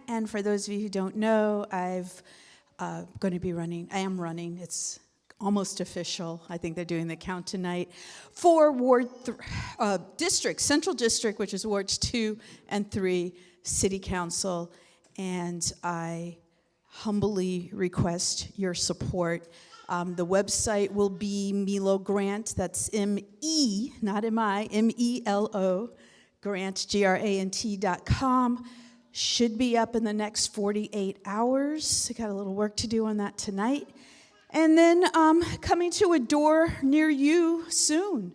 and for those of you who don't know, I am running, it's almost official, I think they're doing the count tonight, for Central District, which is Wards 2 and 3, City Council, and I humbly request your support. The website will be Melo Grant, that's M-E, not M-I, M-E-L-O, Grant, Grant.com. Should be up in the next 48 hours. I got a little work to do on that tonight. And then coming to a door near you soon.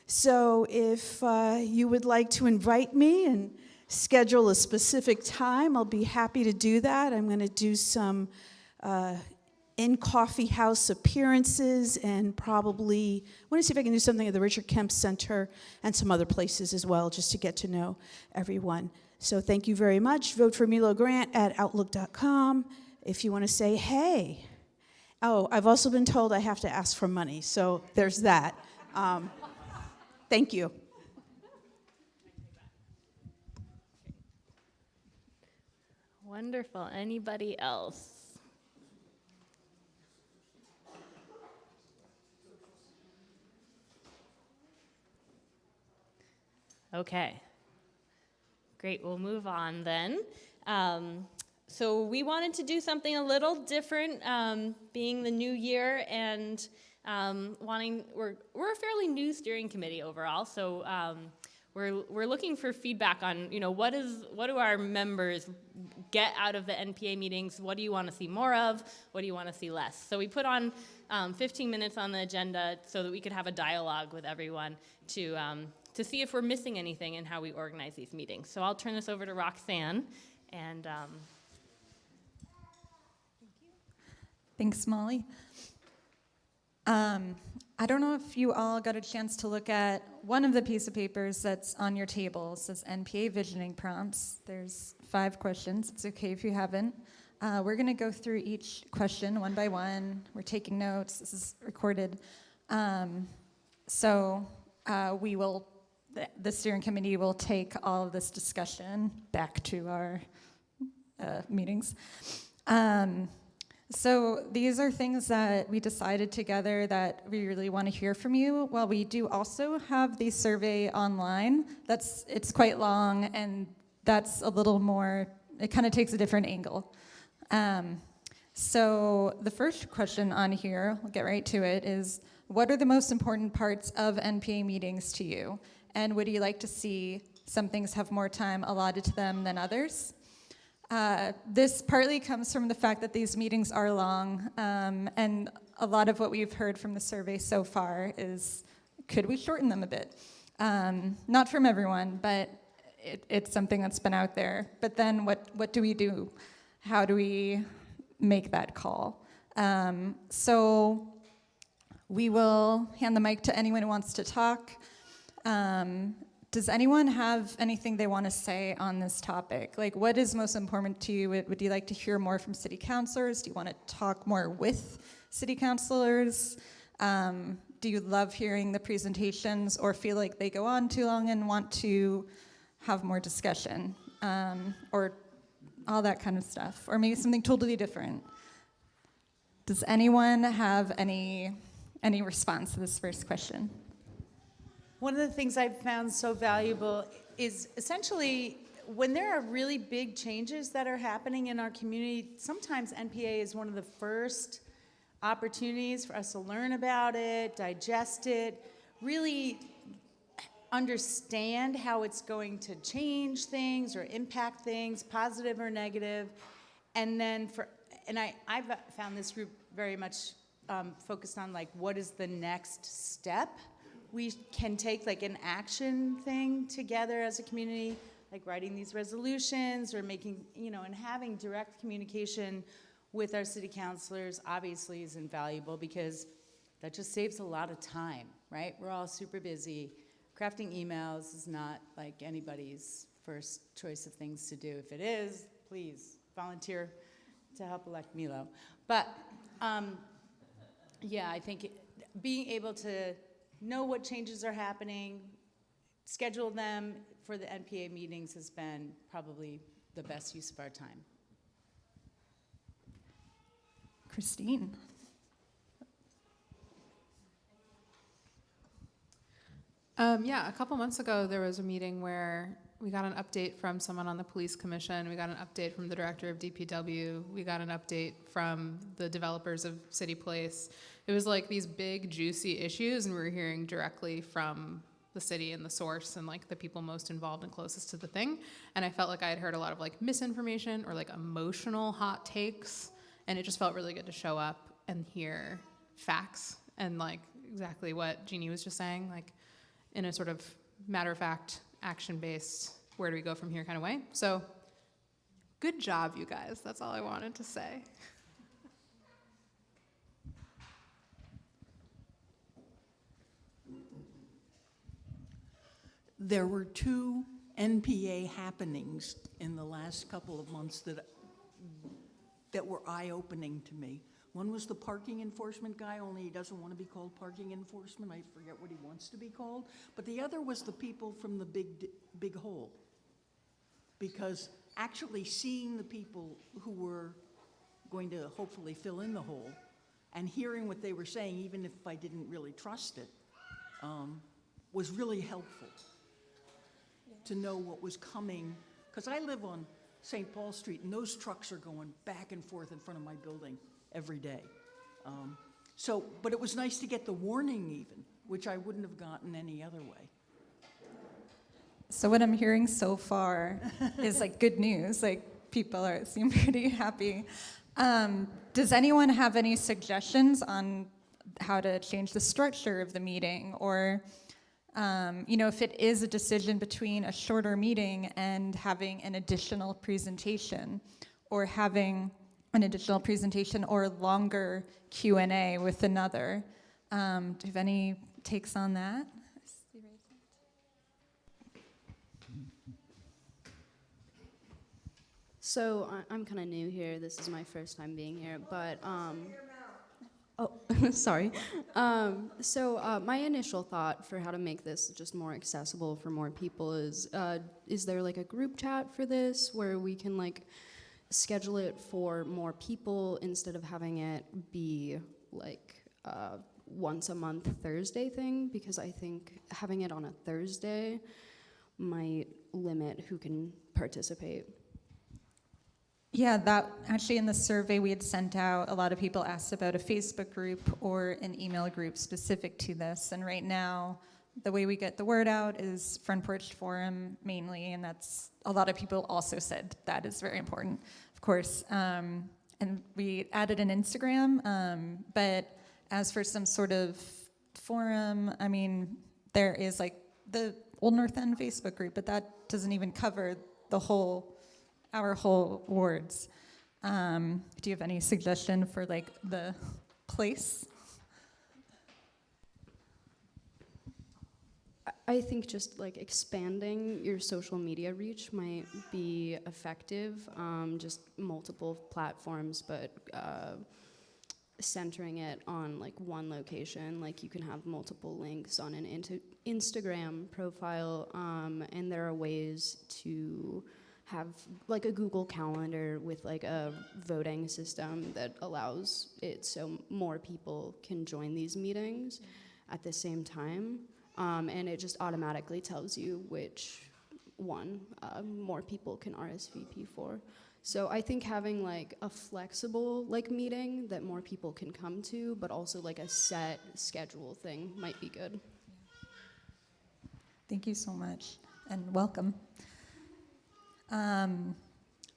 So if you would like to invite me and schedule a specific time, I'll be happy to do that. I'm going to do some in-coffee house appearances and probably, I want to see if I can do something at the Richard Kemp Center and some other places as well, just to get to know everyone. So thank you very much. Vote for Melo Grant at Outlook.com. If you want to say, hey. Oh, I've also been told I have to ask for money, so there's that. Thank you. Wonderful. Anybody else? Okay. Great, we'll move on then. So we wanted to do something a little different, being the new year, and we're a fairly new steering committee overall, so we're looking for feedback on, what do our members get out of the NPA meetings? What do you want to see more of? What do you want to see less? So we put on 15 minutes on the agenda so that we could have a dialogue with everyone to see if we're missing anything in how we organize these meetings. So I'll turn this over to Roxanne, and Thanks, Molly. I don't know if you all got a chance to look at one of the piece of papers that's on your table. It says NPA visioning prompts. There's 5 questions. It's okay if you haven't. We're going to go through each question one by one. We're taking notes. This is recorded. So the steering committee will take all of this discussion back to our meetings. So these are things that we decided together that we really want to hear from you. Well, we do also have the survey online. It's quite long, and that's a little more, it kind of takes a different angle. So the first question on here, we'll get right to it, is what are the most important parts of NPA meetings to you? And would you like to see some things have more time allotted to them than others? This partly comes from the fact that these meetings are long, and a lot of what we've heard from the survey so far is, could we shorten them a bit? Not from everyone, but it's something that's been out there. But then what do we do? How do we make that call? So we will hand the mic to anyone who wants to talk. Does anyone have anything they want to say on this topic? Like, what is most important to you? Would you like to hear more from city councilors? Do you want to talk more with city councilors? Do you love hearing the presentations or feel like they go on too long and want to have more discussion? Or all that kind of stuff? Or maybe something totally different? Does anyone have any response to this first question? One of the things I've found so valuable is essentially when there are really big changes that are happening in our community, sometimes NPA is one of the first opportunities for us to learn about it, digest it, really understand how it's going to change things or impact things, positive or negative. And then I've found this group very much focused on like, what is the next step we can take, like an action thing together as a community, like writing these resolutions or making, and having direct communication with our city councilors obviously is invaluable because that just saves a lot of time, right? We're all super busy. Crafting emails is not like anybody's first choice of things to do. If it is, please volunteer to help elect Melo. But yeah, I think being able to know what changes are happening, schedule them for the NPA meetings has been probably the best use of our time. Christine. Yeah, a couple months ago, there was a meeting where we got an update from someone on the police commission. We got an update from the director of DPW. We got an update from the developers of City Place. It was like these big, juicy issues, and we were hearing directly from the city and the source and like the people most involved and closest to the thing. And I felt like I had heard a lot of like misinformation or like emotional hot takes, and it just felt really good to show up and hear facts and like exactly what Jeannie was just saying, like in a sort of matter-of-fact, action-based, where do we go from here kind of way. So good job, you guys. That's all I wanted to say. There were two NPA happenings in the last couple of months that were eye-opening to me. One was the parking enforcement guy, only he doesn't want to be called parking enforcement. I forget what he wants to be called. But the other was the people from the big hole. Because actually seeing the people who were going to hopefully fill in the hole and hearing what they were saying, even if I didn't really trust it, was really helpful to know what was coming. Because I live on St. Paul Street, and those trucks are going back and forth in front of my building every day. But it was nice to get the warning even, which I wouldn't have gotten any other way. So what I'm hearing so far is like good news. Like people seem pretty happy. Does anyone have any suggestions on how to change the structure of the meeting, or if it is a decision between a shorter meeting and having an additional presentation, or having an additional presentation or longer Q&A with another? Do you have any takes on that? So I'm kind of new here. This is my first time being here, but oh, sorry. My initial thought for how to make this just more accessible for more people is there like a group chat for this where we can like schedule it for more people instead of having it be like once a month Thursday thing? Because I think having it on a Thursday might limit who can participate. Yeah, that actually in the survey we had sent out, a lot of people asked about a Facebook group or an email group specific to this. And right now, the way we get the word out is Front Porch Forum mainly, and that's a lot of people also said that is very important, of course. And we added an Instagram, but as for some sort of forum, I mean, there is like the Old North End Facebook group, but that doesn't even cover our whole wards. Do you have any suggestion for like the place? I think just like expanding your social media reach might be effective, just multiple platforms, but centering it on like one location. Like you can have multiple links on an Instagram profile, and there are ways to have like a Google Calendar with like a voting system that allows it so more people can join these meetings at the same time. And it just automatically tells you which one more people can RSVP for. So I think having like a flexible like meeting that more people can come to, but also like a set schedule thing might be good. Thank you so much, and welcome.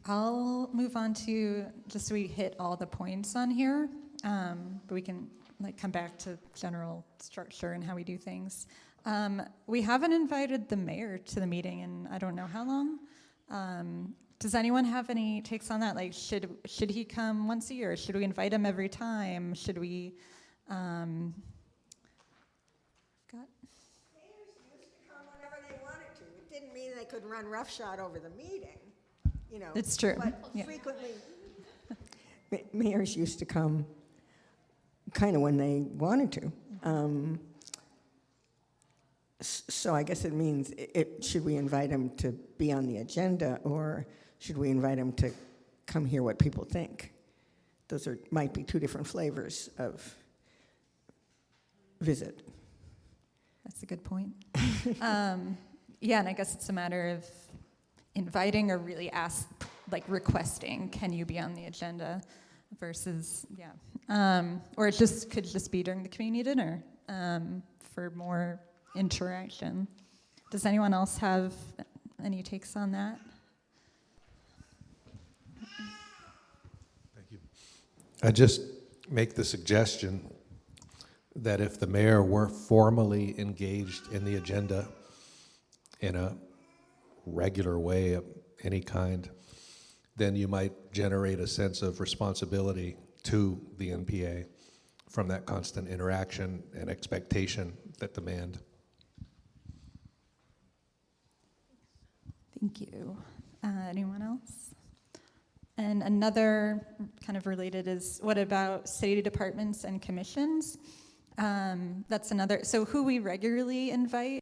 I'll move on to, just so we hit all the points on here, but we can like come back to general structure and how we do things. We haven't invited the mayor to the meeting in I don't know how long. Does anyone have any takes on that? Like, should he come once a year? Should we invite him every time? Should we? Mayors used to come whenever they wanted to. It didn't mean they could run roughshod over the meeting, It's true. But Yeah. frequently, mayors used to come kind of when they wanted to. So I guess it means, should we invite him to be on the agenda, or should we invite him to come hear what people think? those might be two different flavors of visit. That's a good point. Yeah, and I guess it's a matter of inviting or really requesting, can you be on the agenda versus, or it could just be during the community dinner for more interaction. Does anyone else have any takes on that? Thank you. I just make the suggestion that if the mayor were formally engaged in the agenda in a regular way of any kind, then you might generate a sense of responsibility to the NPA from that constant interaction and expectation that demand. Thank you. Anyone else? And another kind of related is, what about city departments and commissions? That's another, so who we regularly invite.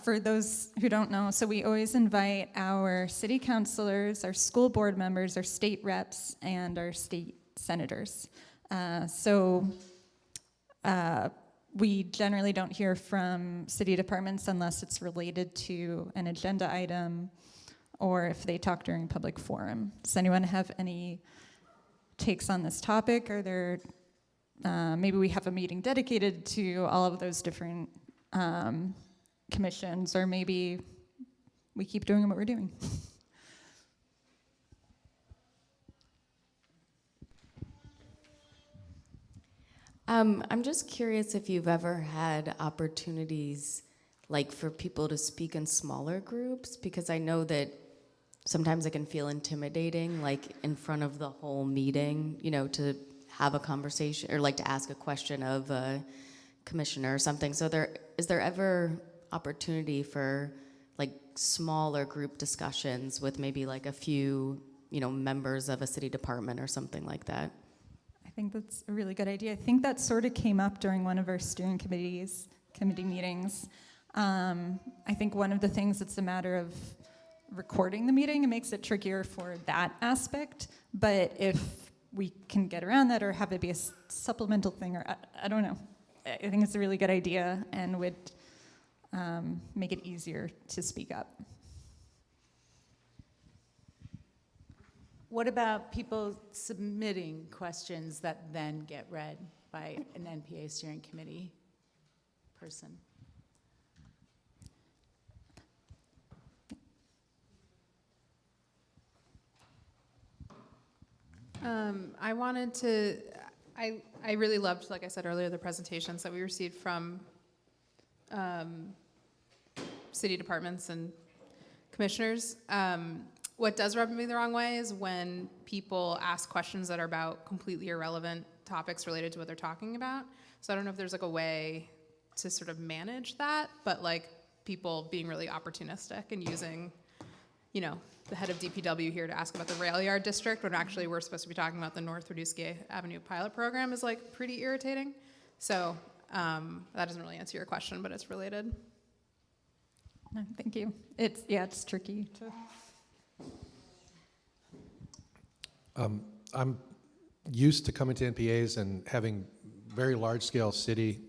For those who don't know, so we always invite our city councilors, our school board members, our state reps, and our state senators. We generally don't hear from city departments unless it's related to an agenda item or if they talk during public forum. Does anyone have any takes on this topic? Are there, maybe we have a meeting dedicated to all of those different commissions, or maybe we keep doing what we're doing. I'm just curious if you've ever had opportunities like for people to speak in smaller groups, because I know that sometimes it can feel intimidating, like in front of the whole meeting, you know, to have a conversation or like to ask a question of a commissioner or something. So is there ever opportunity for like smaller group discussions with maybe like a few, you know, members of a city department or something like that? I think that's a really good idea. I think that sort of came up during one of our steering committee meetings. I think one of the things, it's a matter of recording the meeting. It makes it trickier for that aspect. But if we can get around that or have it be a supplemental thing, or I don't know. I think it's a really good idea and would make it easier to speak up. What about people submitting questions that then get read by an NPA steering committee person? I really loved, like I said earlier, the presentations that we received from city departments and commissioners. What does rub me the wrong way is when people ask questions that are about completely irrelevant topics related to what they're talking about. So I don't know if there's like a way to sort of manage that, but like people being really opportunistic and using, you know, the head of DPW here to ask about the rail yard district when actually we're supposed to be talking about the North Radusky Avenue pilot program is like pretty irritating. So that doesn't really answer your question, but it's related. No, thank you. It's tricky to. I'm used to coming to NPAs and having very large-scale city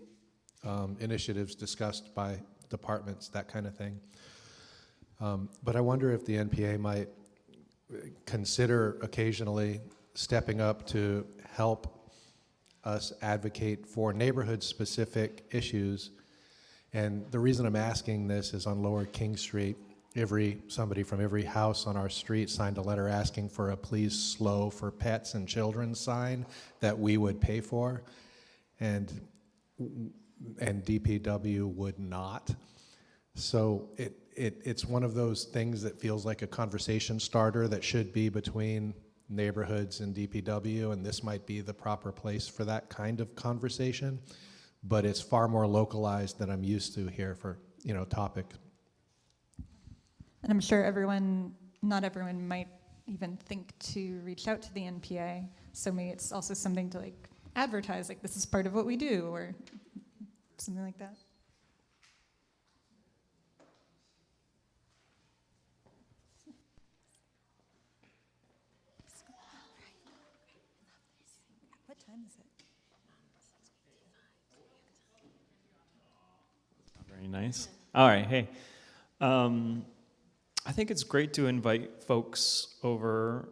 initiatives discussed by departments, that kind of thing. But I wonder if the NPA might consider occasionally stepping up to help us advocate for neighborhood-specific issues. And the reason I'm asking this is on Lower King Street, somebody from every house on our street signed a letter asking for a please slow for pets and children sign that we would pay for, and DPW would not. So it's one of those things that feels like a conversation starter that should be between neighborhoods and DPW, and this might be the proper place for that kind of conversation, but it's far more localized than I'm used to here for, you know, topic. And I'm sure everyone not everyone might even think to reach out to the NPA. So maybe it's also something to like advertise, like this is part of what we do, or something like that. What time is it? Very nice. All right, hey. I think it's great to invite folks over,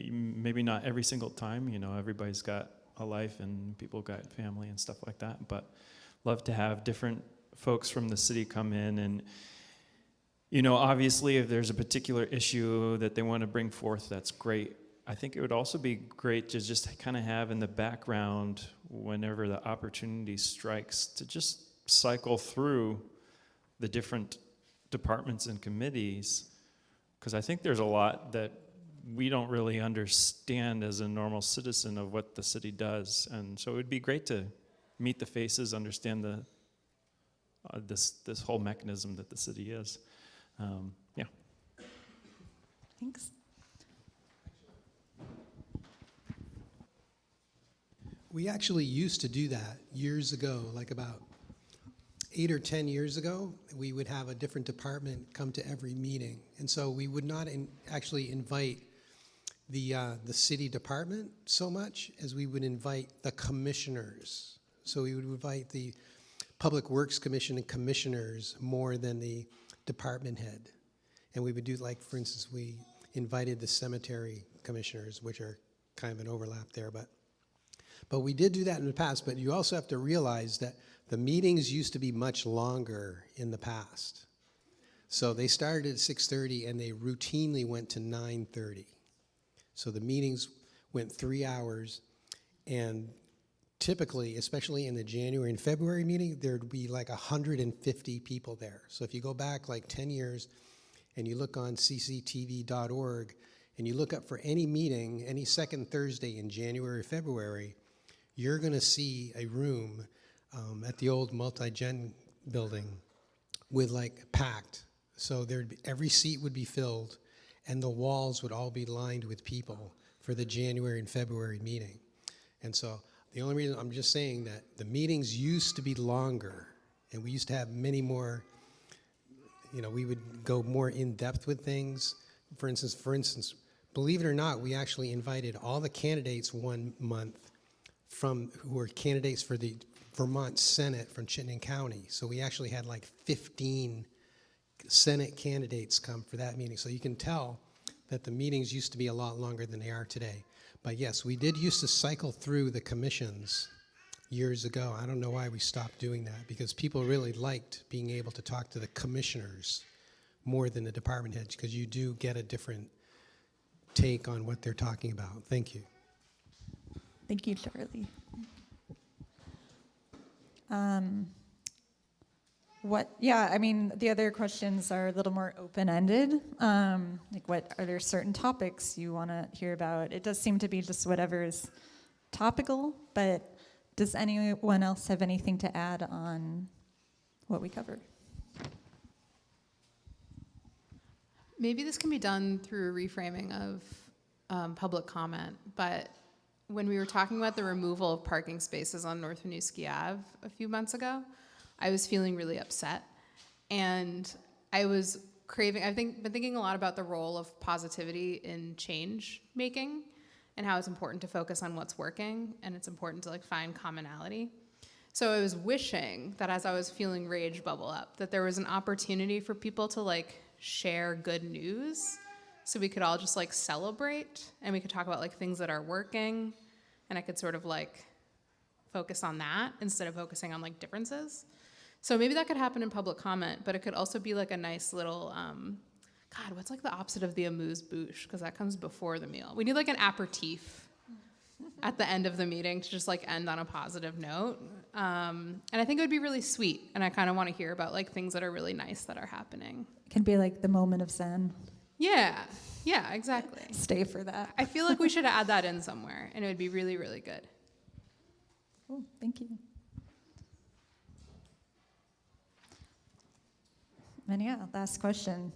maybe not every single time, you know, everybody's got a life and people got family and stuff like that, but love to have different folks from the city come in and, you know, obviously if there's a particular issue that they want to bring forth, that's great. I think it would also be great to just kind of have in the background, whenever the opportunity strikes, to just cycle through the different departments and committees, because I think there's a lot that we don't really understand as a normal citizen of what the city does, and so it would be great to meet the faces, understand the this whole mechanism that the city is. Yeah. Thanks. We actually used to do that years ago, like about 8 or 10 years ago. We would have a different department come to every meeting. And so we would not actually invite the city department so much as we would invite the commissioners. So we would invite the Public Works Commission and commissioners more than the department head. And we would do, like, for instance, we invited the cemetery commissioners, which are kind of an overlap there, but we did do that in the past. But you also have to realize that the meetings used to be much longer in the past. So they started at 6:30 and they routinely went to 9:30. So the meetings went 3 hours, and typically, especially in the January and February meeting, there'd be like 150 people there. So if you go back like 10 years and you look on cctv.org and you look up for any meeting, any second Thursday in January or February, you're gonna see a room at the old multi-gen building with like packed. So every seat would be filled and the walls would all be lined with people for the January and February meeting. And so the only reason I'm just saying that the meetings used to be longer and we used to have many more, you know, we would go more in depth with things. For instance, believe it or not, we actually invited all the candidates 1 month who were candidates for the Vermont Senate from Chittenden County. So we actually had like 15 Senate candidates come for that meeting. So you can tell that the meetings used to be a lot longer than they are today. But yes, we did used to cycle through the commissions years ago. I don't know why we stopped doing that, because people really liked being able to talk to the commissioners more than the department heads, because you do get a different take on what they're talking about. Thank you. Thank you, Charlie. I mean, the other questions are a little more open-ended. Like, are there certain topics you want to hear about? It does seem to be just whatever is topical, but does anyone else have anything to add on what we covered? Maybe this can be done through reframing of public comment, but when we were talking about the removal of parking spaces on North Winooski Ave a few months ago, I was feeling really upset. And I was craving, been thinking a lot about the role of positivity in change making and how it's important to focus on what's working, and it's important to like find commonality. So I was wishing that as I was feeling rage bubble up, that there was an opportunity for people to like share good news, so we could all just like celebrate and we could talk about like things that are working, and I could sort of like focus on that instead of focusing on like differences. So maybe that could happen in public comment, but it could also be like a nice little, God, what's like the opposite of the amuse-bouche? Because that comes before the meal. We need like an aperitif at the end of the meeting to just like end on a positive note. And I think it would be really sweet. And I kind of want to hear about like things that are really nice that are happening. It can be like the moment of Zen. Yeah, exactly. Stay for that. I feel like we should add that in somewhere, and it would be really, really good. Cool, thank you. And yeah, last question.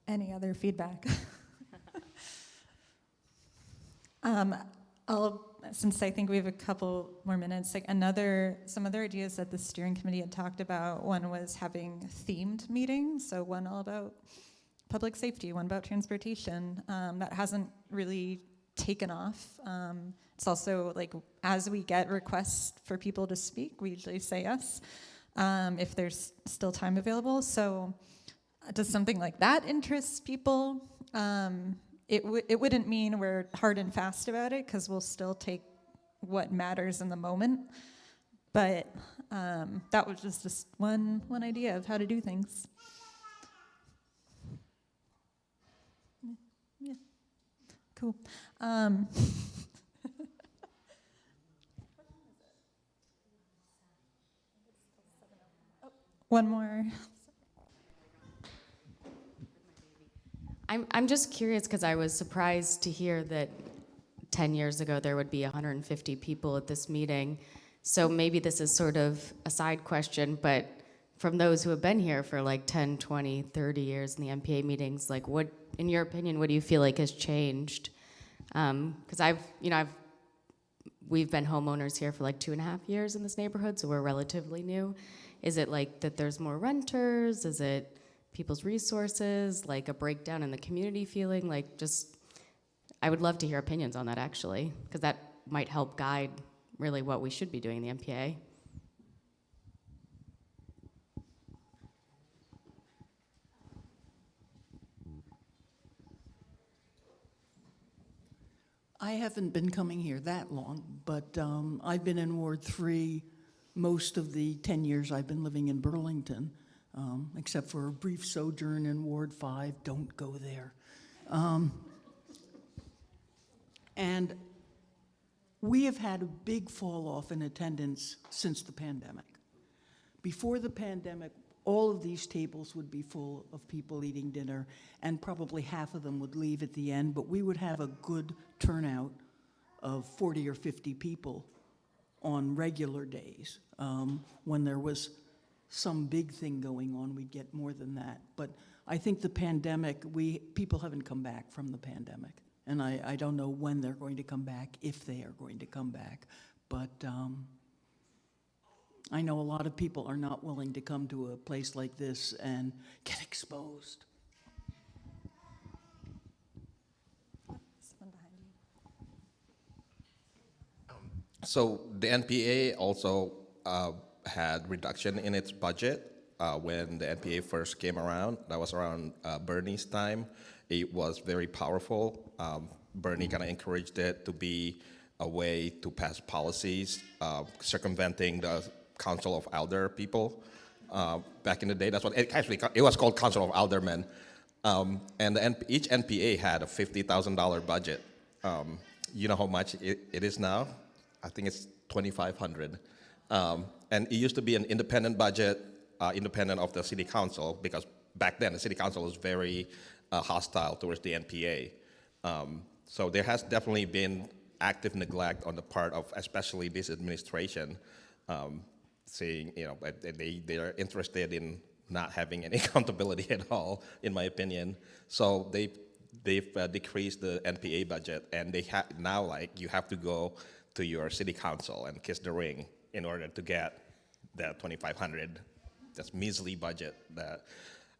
Any other feedback? Since I think we have a couple more minutes, like some other ideas that the steering committee had talked about. One was having themed meetings, so one all about public safety, one about transportation. That hasn't really taken off. It's also like, as we get requests for people to speak, we usually say yes, if there's still time available. So does something like that interest people? It wouldn't mean we're hard and fast about it, because we'll still take what matters in the moment. But that was just one idea of how to do things. Yeah, cool. One more. I'm just curious because I was surprised to hear that 10 years ago there would be 150 people at this meeting. So maybe this is sort of a side question, but from those who have been here for like 10, 20, 30 years in the NPA meetings, like what, in your opinion, what do you feel like has changed? Because we've been homeowners here for like 2.5 years in this neighborhood, so we're relatively new. Is it like that there's more renters? Is it people's resources, like a breakdown in the community feeling? Like, just, I would love to hear opinions on that, actually, because that might help guide really what we should be doing in the NPA. I haven't been coming here that long, but I've been in Ward 3 most of the 10 years I've been living in Burlington, except for a brief sojourn in Ward 5. Don't go there. And we have had a big fall off in attendance since the pandemic. Before the pandemic, all of these tables would be full of people eating dinner, and probably half of them would leave at the end, but we would have a good turnout of 40 or 50 people on regular days. When there was some big thing going on, we'd get more than that. But I think the pandemic, people haven't come back from the pandemic. And I don't know when they're going to come back, if they are going to come back. But I know a lot of people are not willing to come to a place like this and get exposed. So the NPA also had reduction in its budget when the NPA first came around. That was around Bernie's time. It was very powerful. Bernie kind of encouraged it to be a way to pass policies, circumventing the Council of Elder people. Back in the day, that's what it was called, Council of Aldermen. And each NPA had a $50,000 budget. You know how much it is now? I think it's $2,500. And it used to be an independent budget, independent of the city council, because back then the city council was very hostile towards the NPA. So there has definitely been active neglect on the part of especially this administration, saying, you know, they are interested in not having any accountability at all, in my opinion. So they've decreased the NPA budget, and they now, like, you have to go to your city council and kiss the ring in order to get that $2,500. That's measly budget.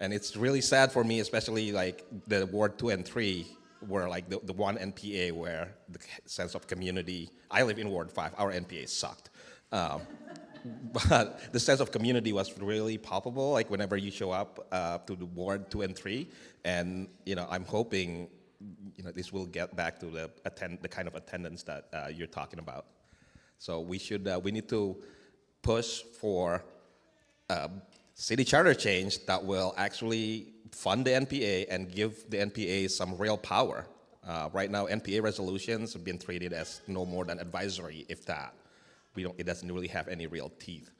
And it's really sad for me, especially like the Ward 2 and 3 were like the one NPA where the sense of community. I live in Ward 5. Our NPA sucked. But the sense of community was really palpable, like whenever you show up to the Ward 2 and 3. And, you know, I'm hoping, you know, this will get back to the kind of attendance that you're talking about. So we need to push for city charter change that will actually fund the NPA and give the NPA some real power. Right now, NPA resolutions have been treated as no more than advisory, if that. It doesn't really have any real teeth.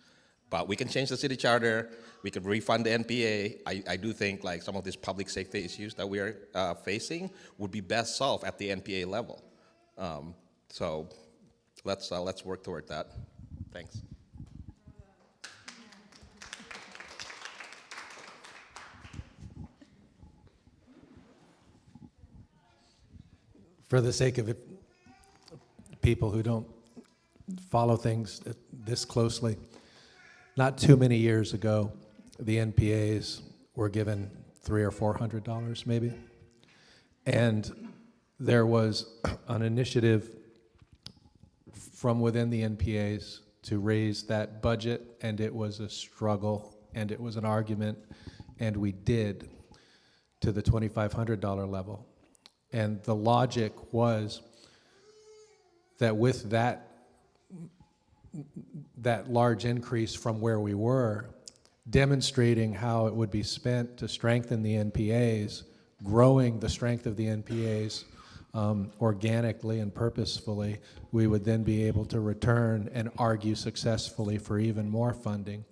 But we can change the city charter. We could refund the NPA. I do think like some of these public safety issues that we are facing would be best solved at the NPA level. So let's work toward that. Thanks. For the sake of it, people who don't follow things this closely, not too many years ago, the NPAs were given $300 or $400 maybe. And there was an initiative from within the NPAs to raise that budget, and it was a struggle, and it was an argument, and we did to the $2,500 level. And the logic was that with that large increase from where we were, demonstrating how it would be spent to strengthen the NPAs, growing the strength of the NPAs organically and purposefully, we would then be able to return and argue successfully for even more funding.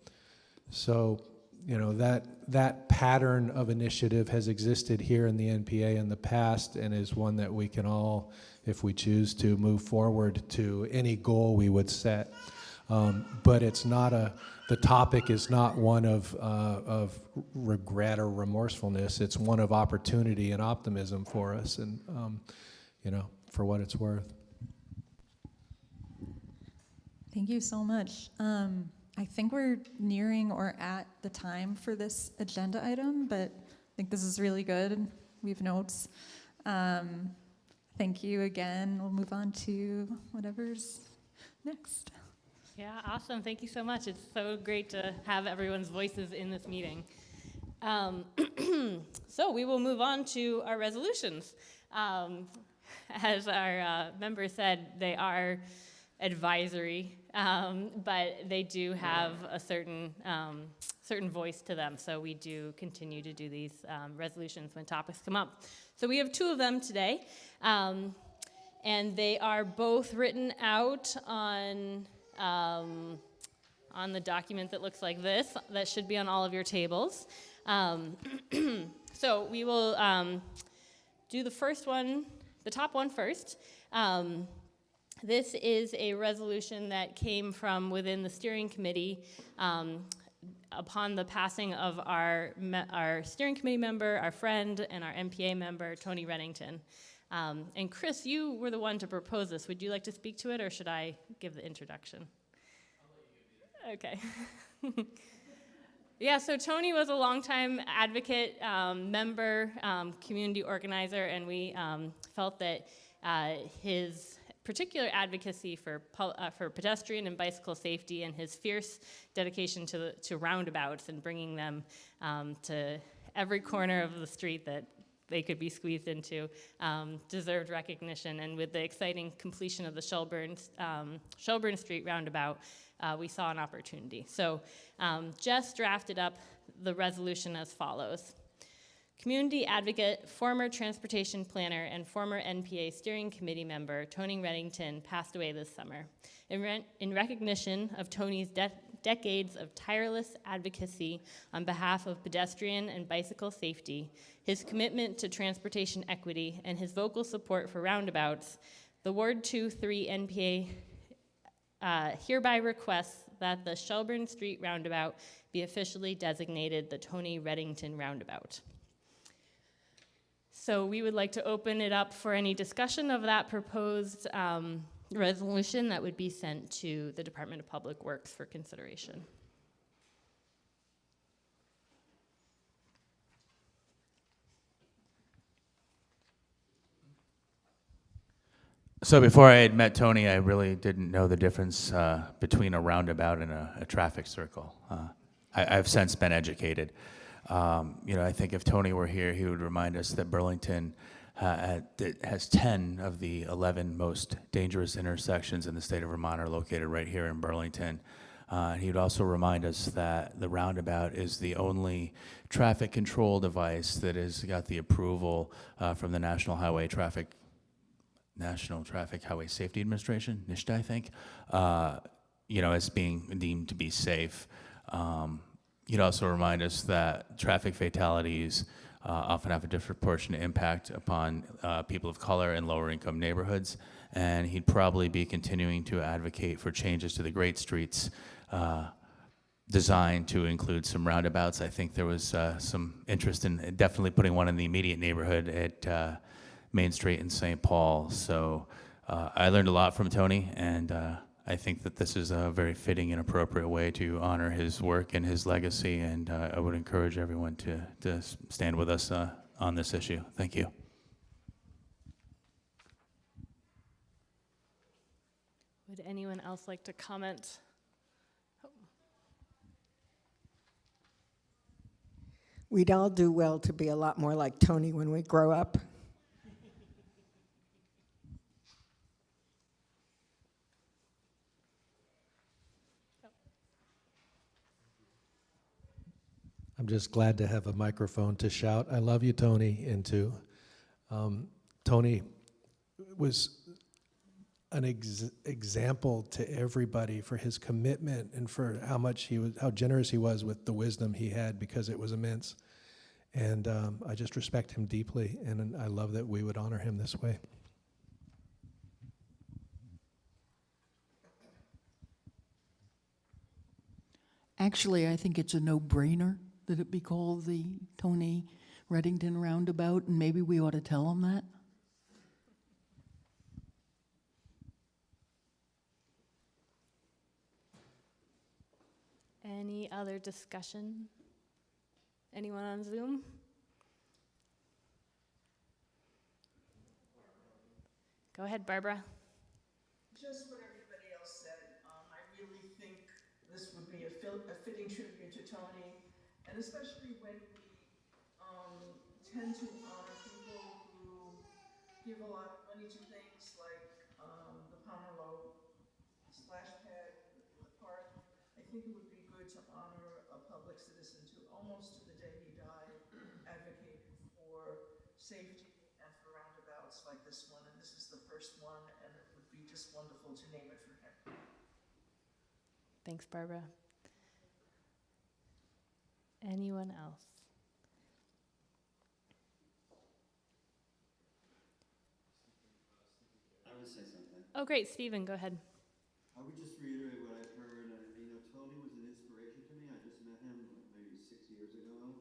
So, you know, that pattern of initiative has existed here in the NPA in the past, and is one that we can all, if we choose to, move forward to any goal we would set. But it's not the topic is not one of regret or remorsefulness. It's one of opportunity and optimism for us, and you know, for what it's worth. Thank you so much. I think we're nearing or at the time for this agenda item, but I think this is really good. We have notes. Thank you again. We'll move on to whatever's next. Yeah, awesome. Thank you so much. It's so great to have everyone's voices in this meeting. So we will move on to our resolutions. As our member said, they are advisory, but they do have a certain voice to them. So we do continue to do these resolutions when topics come up. So we have two of them today, and they are both written out on the document that looks like this, that should be on all of your tables. So we will do the first one, the top one first. This is a resolution that came from within the steering committee upon the passing of our steering committee member, our friend, and our NPA member, Tony Reddington. And Chris, you were the one to propose this. Would you like to speak to it, or should I give the introduction? Okay. Yeah, so Tony was a longtime advocate, member, community organizer, and we felt that his particular advocacy for pedestrian and bicycle safety, and his fierce dedication to roundabouts and bringing them to every corner of the street that they could be squeezed into, deserved recognition. And with the exciting completion of the Shelburne Street roundabout, we saw an opportunity. So Jess drafted up the resolution as follows. Community advocate, former transportation planner, and former NPA steering committee member Tony Reddington passed away this summer. In recognition of Tony's decades of tireless advocacy on behalf of pedestrian and bicycle safety, his commitment to transportation equity, and his vocal support for roundabouts, the Ward 2-3 NPA hereby requests that the Shelburne Street roundabout be officially designated the Tony Reddington Roundabout. So we would like to open it up for any discussion of that proposed resolution that would be sent to the Department of Public Works for consideration. So before I had met Tony, I really didn't know the difference between a roundabout and a traffic circle. I've since been educated. You know, I think if Tony were here, he would remind us that Burlington has 10 of the 11 most dangerous intersections in the state of Vermont are located right here in Burlington. He would also remind us that the roundabout is the only traffic control device that has got the approval from the National Traffic Highway Safety Administration, NHTSA, I think, you know, as being deemed to be safe. He'd also remind us that traffic fatalities often have a disproportionate impact upon people of color in lower income neighborhoods, and he'd probably be continuing to advocate for changes to the Great Streets designed to include some roundabouts. I think there was some interest in definitely putting one in the immediate neighborhood at Main Street in St. Paul. So I learned a lot from Tony, and I think that this is a very fitting and appropriate way to honor his work and his legacy, and I would encourage everyone to stand with us on this issue. Thank you. Would anyone else like to comment? We'd all do well to be a lot more like Tony when we grow up. I'm just glad to have a microphone to shout, I love you, Tony, into. Tony was an example to everybody for his commitment and for how generous he was with the wisdom he had, because it was immense. And I just respect him deeply, and I love that we would honor him this way. Actually, I think it's a no-brainer that it be called the Tony Reddington Roundabout, and maybe we ought to tell him that. Any other discussion? Anyone on Zoom? Go ahead, Barbara. Just what everybody else said. I really think this would be a fitting tribute to Tony, and especially when we tend to honor people who give a lot of money to things like the Pomerleau splash pad in the park. I think it would be good to honor a public citizen who almost to the day he died advocated for safety and for roundabouts like this one, and this is the first one, and it would be just wonderful to name it for him. Thanks, Barbara. Anyone else? I would say something. Oh, great, Stephen, go ahead. I would just reiterate what I've heard. Tony was an inspiration to me. I just met him maybe 6 years ago,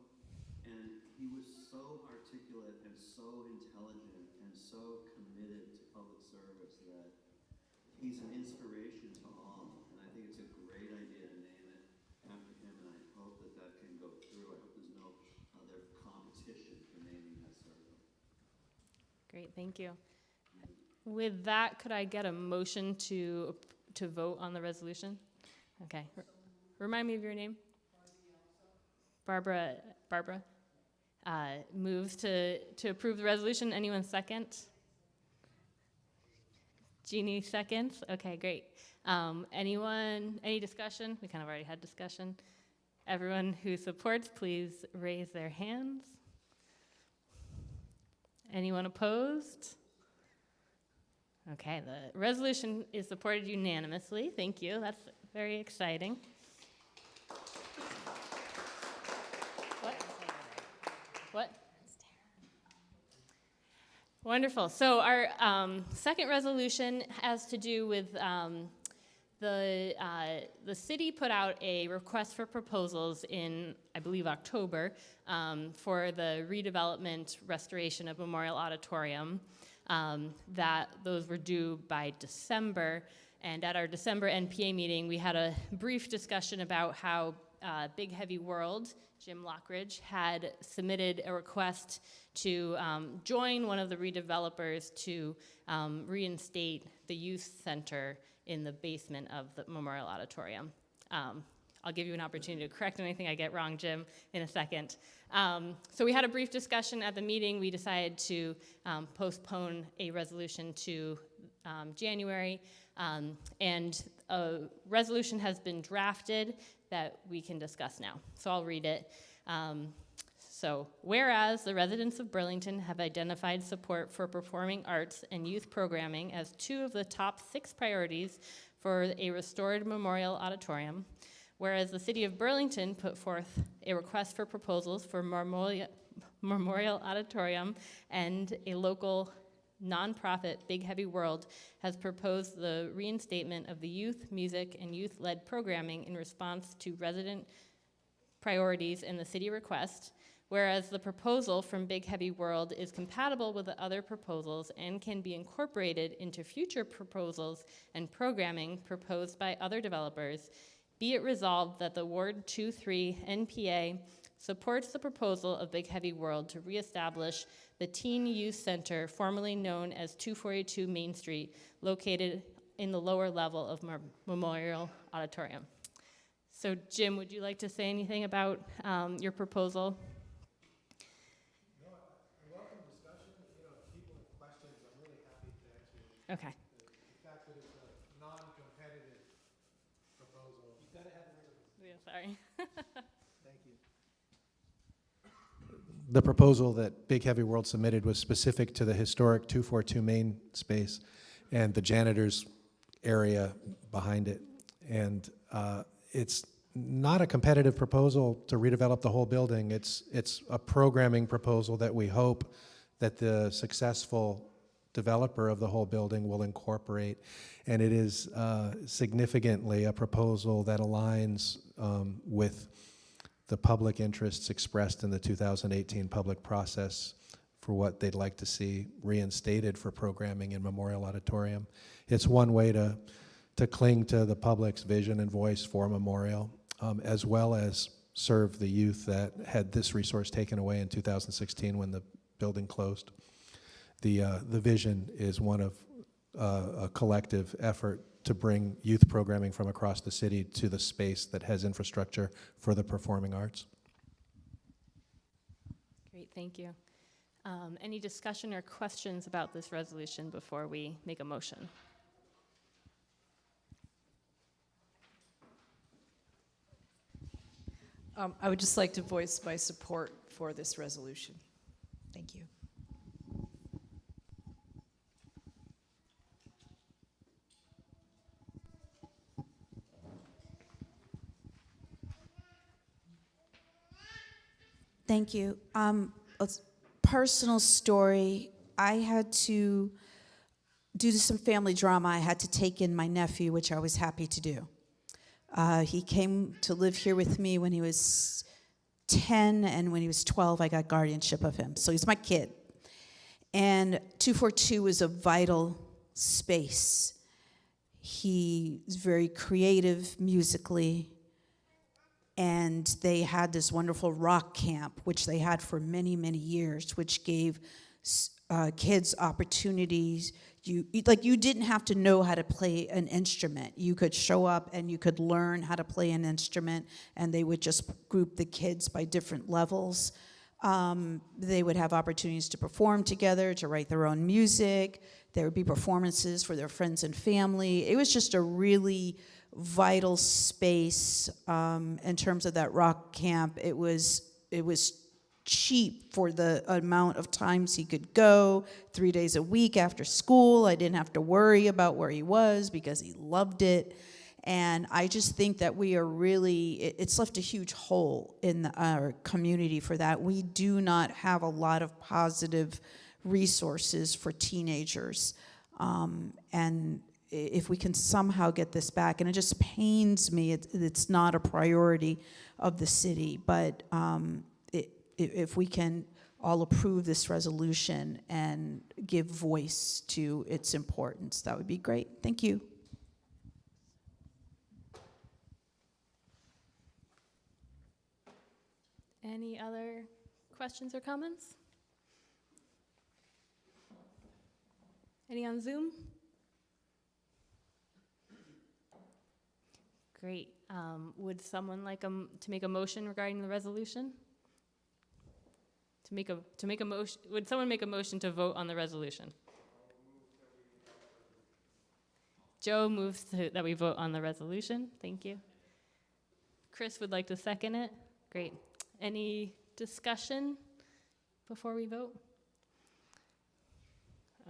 and he was so articulate and so intelligent and so committed to public service that he's an inspiration to all. And I think it's a great idea to name it after him, and I hope that that can go through. I hope there's no other competition for naming that circle. Great, thank you. With that, could I get a motion to vote on the resolution? Okay. Remind me of your name? Barbara. Move to approve the resolution. Anyone second? Jeannie seconds. Okay, great. Any discussion? We kind of already had discussion. Everyone who supports, please raise their hands. Anyone opposed? Okay, the resolution is supported unanimously. Thank you. That's very exciting. What? Wonderful. So our second resolution has to do with the city put out a request for proposals in, I believe, October for the redevelopment restoration of Memorial Auditorium. That those were due by December. And at our December NPA meeting, we had a brief discussion about how Big Heavy World, Jim Lockridge, had submitted a request to join one of the redevelopers to reinstate the youth center in the basement of the Memorial Auditorium. I'll give you an opportunity to correct anything I get wrong, Jim, in a second. So we had a brief discussion at the meeting. We decided to postpone a resolution to January, and a resolution has been drafted that we can discuss now. So I'll read it. So, whereas the residents of Burlington have identified support for performing arts and youth programming as two of the top 6 priorities for a restored Memorial Auditorium, whereas the city of Burlington put forth a request for proposals for Memorial Auditorium, and a local nonprofit, Big Heavy World, has proposed the reinstatement of the youth, music, and youth-led programming in response to resident priorities in the city request. Whereas the proposal from Big Heavy World is compatible with the other proposals and can be incorporated into future proposals and programming proposed by other developers, be it resolved that the Ward 2-3 NPA supports the proposal of Big Heavy World to reestablish the Teen Youth Center, formerly known as 242 Main Street, located in the lower level of Memorial Auditorium. So Jim, would you like to say anything about your proposal? Okay. The fact that it's a non-competitive proposal. You've got to have a Yeah, sorry. Thank you. The proposal that Big Heavy World submitted was specific to the historic 242 Main space and the janitor's area behind it. And it's not a competitive proposal to redevelop the whole building. It's a programming proposal that we hope that the successful developer of the whole building will incorporate, and it is significantly a proposal that aligns with the public interests expressed in the 2018 public process for what they'd like to see reinstated for programming in Memorial Auditorium. It's one way to cling to the public's vision and voice for Memorial, as well as serve the youth that had this resource taken away in 2016 when the building closed. The vision is one of a collective effort to bring youth programming from across the city to the space that has infrastructure for the performing arts. Great, thank you. Any discussion or questions about this resolution before we make a motion? I would just like to voice my support for this resolution. Thank you. Thank you. A personal story. I had to, due to some family drama, I had to take in my nephew, which I was happy to do. He came to live here with me when he was 10, and when he was 12, I got guardianship of him. So he's my kid. And 242 was a vital space. He was very creative musically, and they had this wonderful rock camp, which they had for many, many years, which gave kids opportunities. You didn't have to know how to play an instrument. You could show up and you could learn how to play an instrument, and they would just group the kids by different levels. They would have opportunities to perform together, to write their own music. There would be performances for their friends and family. It was just a really vital space in terms of that rock camp. It was cheap for the amount of times he could go, 3 days a week after school. I didn't have to worry about where he was because he loved it. And I just think that we are really, it's left a huge hole in our community for that. We do not have a lot of positive resources for teenagers. And if we can somehow get this back, and it just pains me, it's not a priority of the city, but if we can all approve this resolution and give voice to its importance, that would be great. Thank you. Any other questions or comments? Any on Zoom? Great. Would someone like to make a motion regarding the resolution? To make a motion, would someone make a motion to vote on the resolution? Joe moves that we vote on the resolution. Thank you. Chris would like to second it. Great. Any discussion before we vote?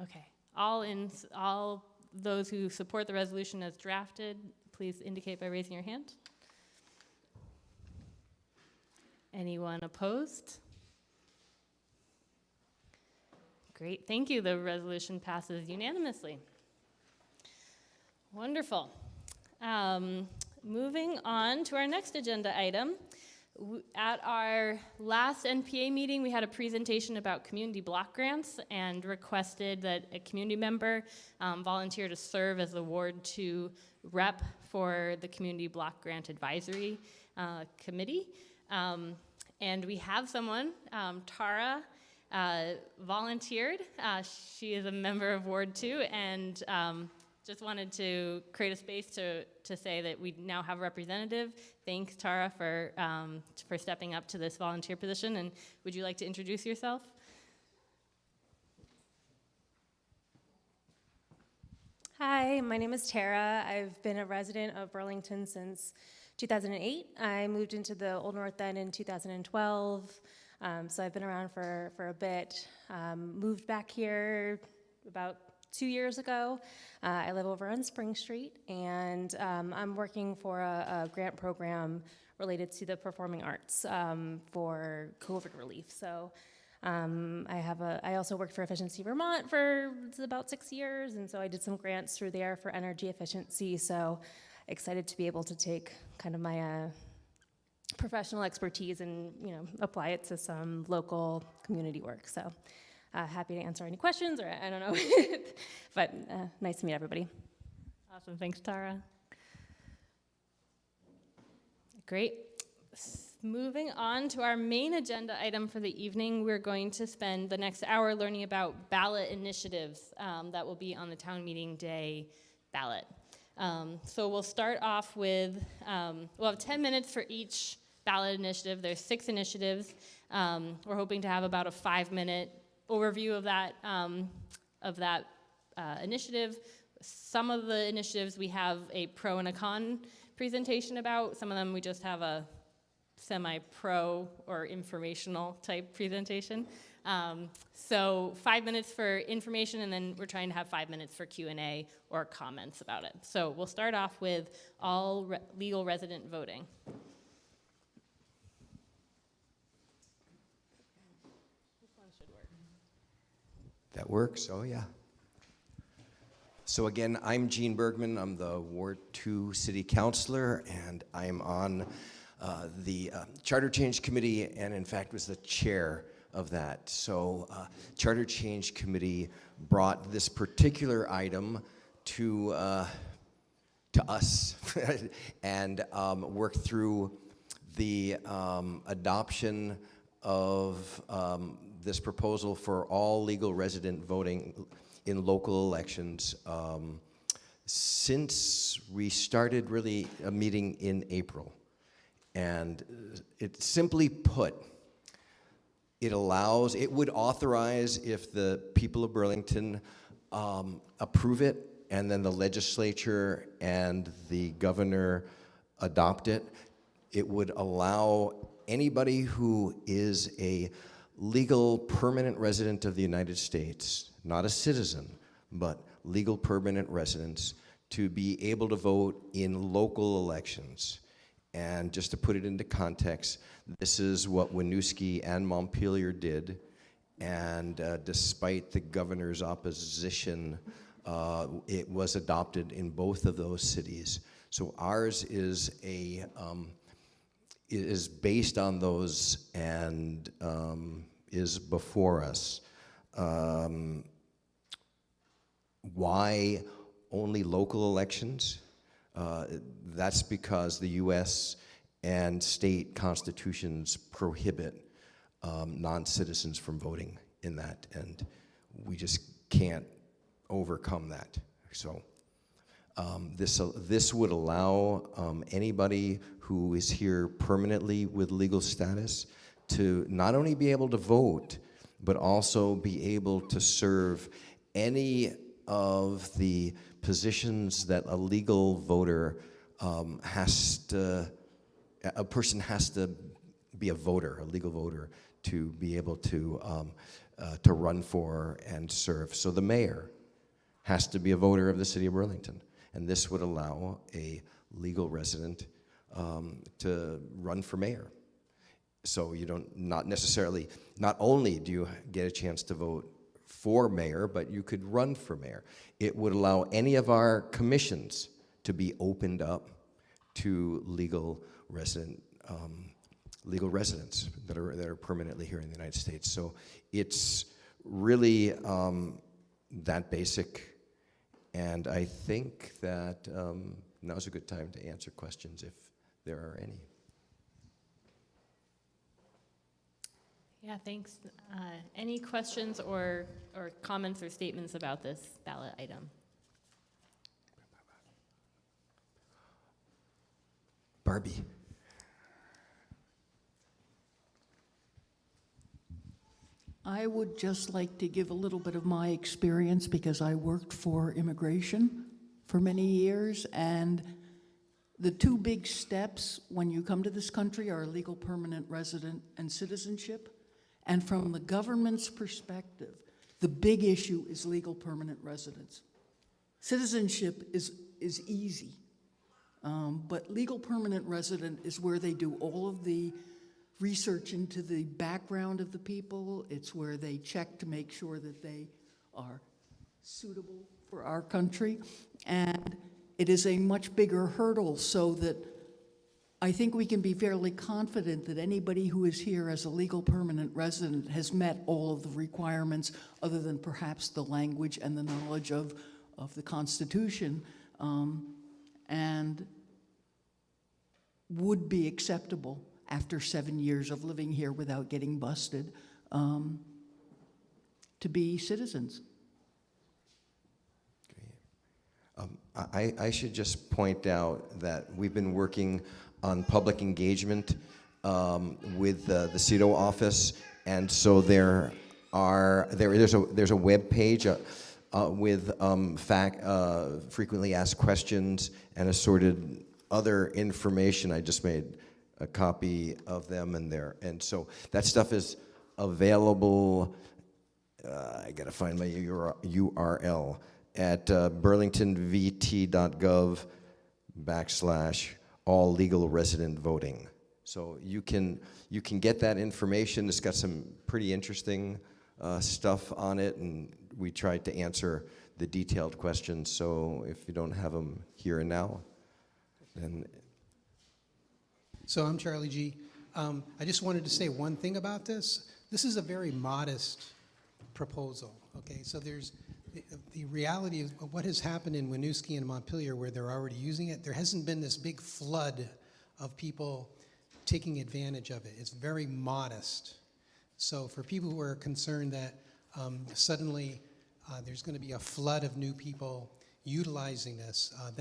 Okay. All those who support the resolution as drafted, please indicate by raising your hand. Anyone opposed? Great, thank you. The resolution passes unanimously. Wonderful. Moving on to our next agenda item, At our last NPA meeting, we had a presentation about community block grants and requested that a community member volunteer to serve as the Ward 2 rep for the Community Block Grant Advisory Committee. And we have someone, Tara, volunteered. She is a member of Ward 2, and just wanted to create a space to say that we now have a representative. Thanks, Tara, for stepping up to this volunteer position. And would you like to introduce yourself? Hi, my name is Tara. I've been a resident of Burlington since 2008. I moved into the Old North End in 2012, so I've been around for a bit. Moved back here about 2 years ago. I live over on Spring Street, and I'm working for a grant program related to the performing arts for COVID relief. So I also worked for Efficiency Vermont for about 6 years, and so I did some grants through there for energy efficiency. So excited to be able to take kind of my professional expertise and apply it to some local community work. So happy to answer any questions, or I don't know, but nice to meet everybody. Awesome, thanks, Tara. Great. Moving on to our main agenda item for the evening, we're going to spend the next hour learning about ballot initiatives that will be on the town meeting day ballot. So we'll start off with, we'll have 10 minutes for each ballot initiative. There's 6 initiatives. We're hoping to have about a 5-minute overview of that initiative. Some of the initiatives we have a pro and a con presentation about. Some of them we just have a semi-pro or informational type presentation. So 5 minutes for information, and then we're trying to have 5 minutes for Q&A or comments about it. So we'll start off with all legal resident voting. That works, oh yeah. So again, I'm Gene Bergman. I'm the Ward 2 City Councilor, and I'm on the Charter Change Committee, and in fact was the chair of that. So Charter Change Committee brought this particular item to us and worked through the adoption of this proposal for all legal resident voting in local elections since we started really a meeting in April. And it simply put, it would authorize, if the people of Burlington approve it, and then the legislature and the governor adopt it, it would allow anybody who is a legal permanent resident of the United States, not a citizen, but legal permanent residents, to be able to vote in local elections. And just to put it into context, this is what Winooski and Montpelier did, and despite the governor's opposition, it was adopted in both of those cities. So ours is is based on those and is before us. Why only local elections? That's because the U.S. and state constitutions prohibit non-citizens from voting in that, and we just can't overcome that. So this would allow anybody who is here permanently with legal status to not only be able to vote, but also be able to serve any of the positions that a legal voter a person has to be a voter, a legal voter, to be able to run for and serve. So the mayor has to be a voter of the city of Burlington, and this would allow a legal resident to run for mayor. So you not only do you get a chance to vote for mayor, but you could run for mayor. It would allow any of our commissions to be opened up to legal resident legal residents that are permanently here in the United States. So it's really that basic, and I think that now's a good time to answer questions if there are any. Yeah, thanks. Any questions or comments or statements about this ballot item? Barbie. I would just like to give a little bit of my experience because I worked for immigration for many years, and the two big steps when you come to this country are legal permanent resident and citizenship. And from the government's perspective, the big issue is legal permanent residence. Citizenship is easy, but legal permanent resident is where they do all of the research into the background of the people. It's where they check to make sure that they are suitable for our country. And it is a much bigger hurdle, so that I think we can be fairly confident that anybody who is here as a legal permanent resident has met all of the requirements, other than perhaps the language and the knowledge of the Constitution, and would be acceptable after 7 years of living here without getting busted, to be citizens. I should just point out that we've been working on public engagement with the CEDO office, and so there's a web page with frequently asked questions and assorted other information. I just made a copy of them, and so that stuff is available. I gotta find my URL at burlingtonvt.gov/all legal resident voting. So you can get that information. It's got some pretty interesting stuff on it, and we tried to answer the detailed questions. So if you don't have them here and now, then. So I'm Charlie G. I just wanted to say one thing about this. This is a very modest proposal, okay? So there's the reality of what has happened in Winooski and Montpelier, where they're already using it. There hasn't been this big flood of people taking advantage of it. It's very modest. So for people who are concerned that suddenly there's going to be a flood of new people utilizing this, I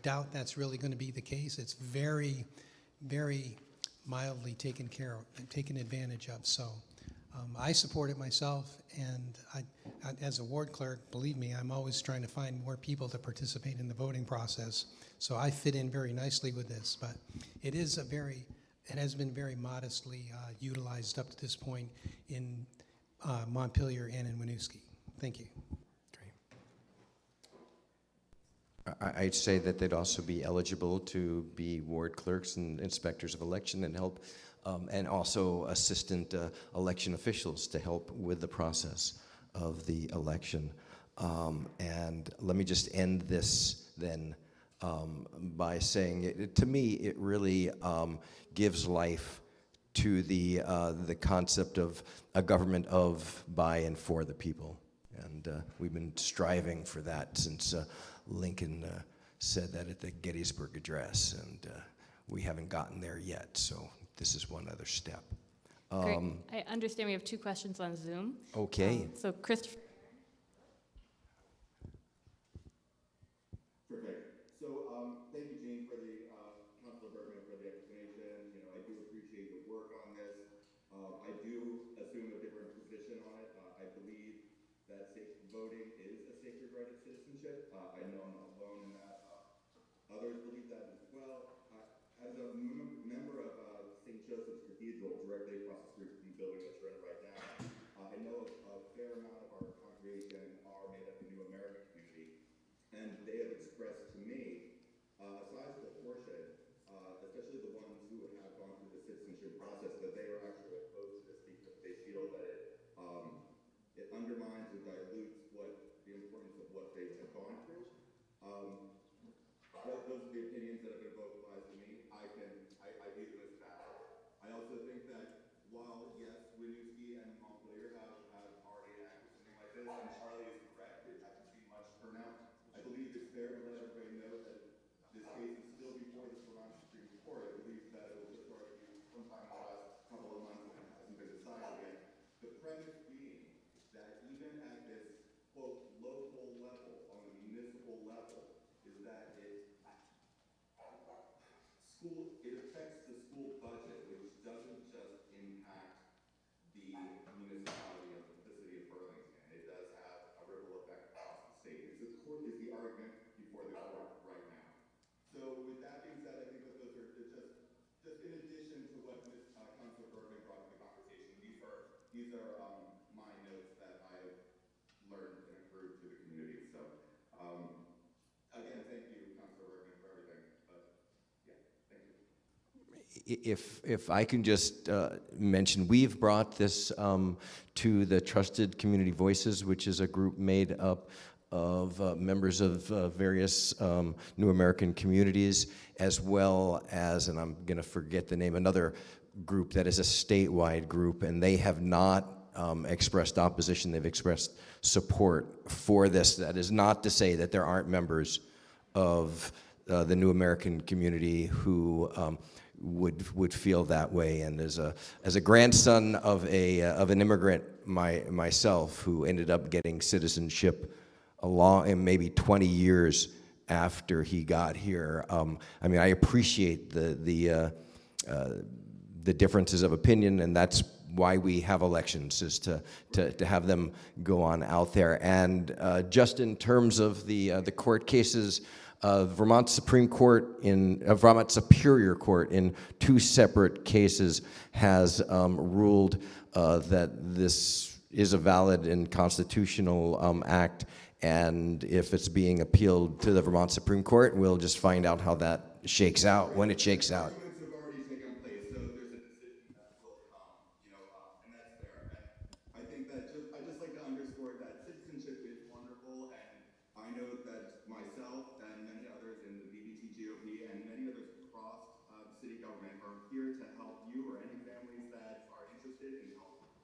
doubt that's really going to be the case. It's very, very mildly taken advantage of. So I support it myself, and I, as a ward clerk, believe me, I'm always trying to find more people to participate in the voting process. So I fit in very nicely with this, but it has been very modestly utilized up to this point in Montpelier and in Winooski. Thank you. I'd say that they'd also be eligible to be ward clerks and inspectors of election and help, and also assistant election officials to help with the process of the election. And let me just end this then by saying, to me, it really gives life to the concept of a government of, by, and for the people. And we've been striving for that since Lincoln said that at the Gettysburg Address, and we haven't gotten there yet, so this is one other step. Great. I understand we have 2 questions on Zoom. Okay. So Christopher. Perfect. So thank you, Jean, for the Councilor Bergman for the explanation. I do appreciate the work on this. I do assume a different position on it. I believe that safe voting is a sacred right of citizenship. I know I'm not alone in that. Others believe that as well. As a member of St. Joseph's Cathedral, directly across the street from the building that you're in right now, I know a fair amount of our congregation are made up of New American community, and they have expressed to me a sizable portion, especially the ones who have gone through the citizenship process, that they are actually opposed to this because they feel that it undermines or dilutes the importance of what they have gone through. Those are the opinions that have been vocalized to me. I view them as valid. I Charlie is correct. It hasn't seen much turnout. I believe it's fair to let everybody know that this case is still before the Vermont Supreme Court. I believe that it was just argued sometime in the last couple of months and it hasn't been decided yet. The premise being that even at this, quote, local level, on the municipal level, is that it affects the school budget, which doesn't just impact the municipality of the city of Burlington. It does have a ripple effect across the state. Is the argument before the court right now. So with that being said, I think that those are just in addition to what Councilor Bergman brought to the conversation. These are my notes that I've learned and accrued to the community. So again, thank you, Councilor Bergman, for everything. But yeah, thank you. If I can just mention, we've brought this to the Trusted Community Voices, which is a group made up of members of various New American communities, as well as, and I'm going to forget the name, another group that is a statewide group, and they have not expressed opposition. They've expressed support for this. That is not to say that there aren't members of the New American community who would feel that way. And as a grandson of an immigrant myself, who ended up getting citizenship and maybe 20 years after he got here, I mean, I appreciate the differences of opinion, and that's why we have elections, is to have them go on out there. And just in terms of the court cases, Vermont Supreme Court Vermont Superior Court in 2 separate cases has ruled that this is a valid and constitutional act, and if it's being appealed to the Vermont Supreme Court, we'll just find out how that shakes out when it shakes out.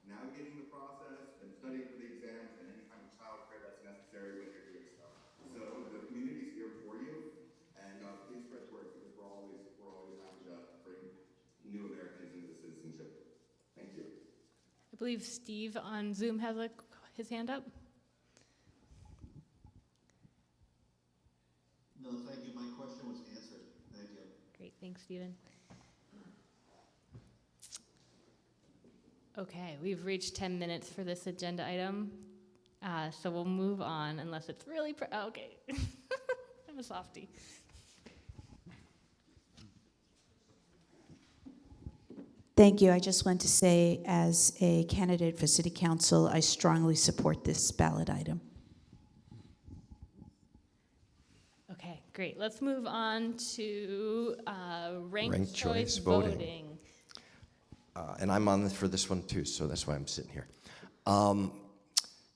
Navigating the process and studying for the exams and any kind of child care that's necessary when you're doing so. So the community's here for you, and please spread the word, because we're always happy to bring new Americans into citizenship. Thank you. I believe Steve on Zoom has his hand up. No, thank you. My question was answered. Thank you. Great, thanks, Stephen. Okay, we've reached 10 minutes for this agenda item, so we'll move on unless it's really, okay. I'm a softie. Thank you. I just want to say, as a candidate for City Council, I strongly support this ballot item. Okay, great. Let's move on to ranked choice voting. And I'm on for this one too, so that's why I'm sitting here.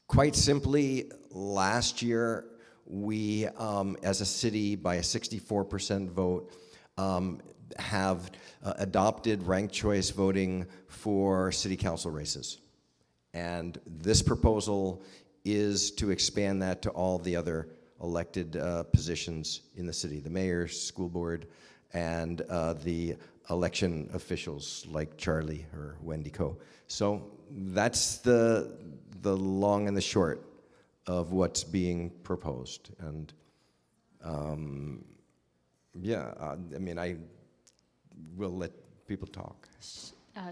Quite simply, last year, we, as a city, by a 64% vote, have adopted ranked choice voting for city council races. And this proposal is to expand that to all the other elected positions in the city, the mayor, school board, and the election officials like Charlie or Wendy Coe. So that's the long and the short of what's being proposed. And I mean, I will let people talk.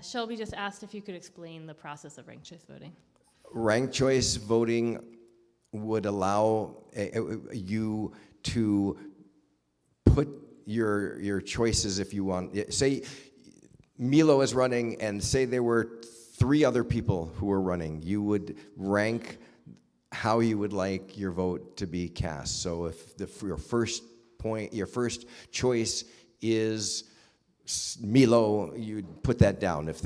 Shelby just asked if you could explain the process of ranked choice voting. Ranked choice voting would allow you to put your choices, if you want. Say Milo is running, and say there were 3 other people who were running. You would rank how you would like your vote to be cast. So if your first choice is Milo, you'd put that down. If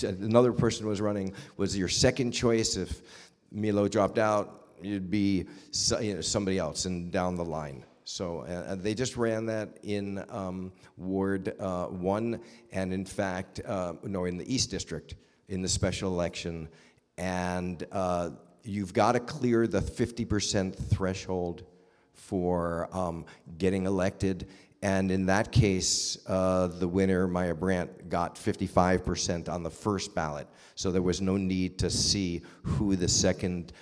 another person was running, was your second choice. If Milo dropped out, you'd be somebody else, and down the line. So they just ran that in Ward 1, and in fact, in the East District, in the special election. And you've got to clear the 50% threshold for getting elected. And in that case, the winner, Maya Brandt, got 55% on the first ballot. So there was no need to see who the second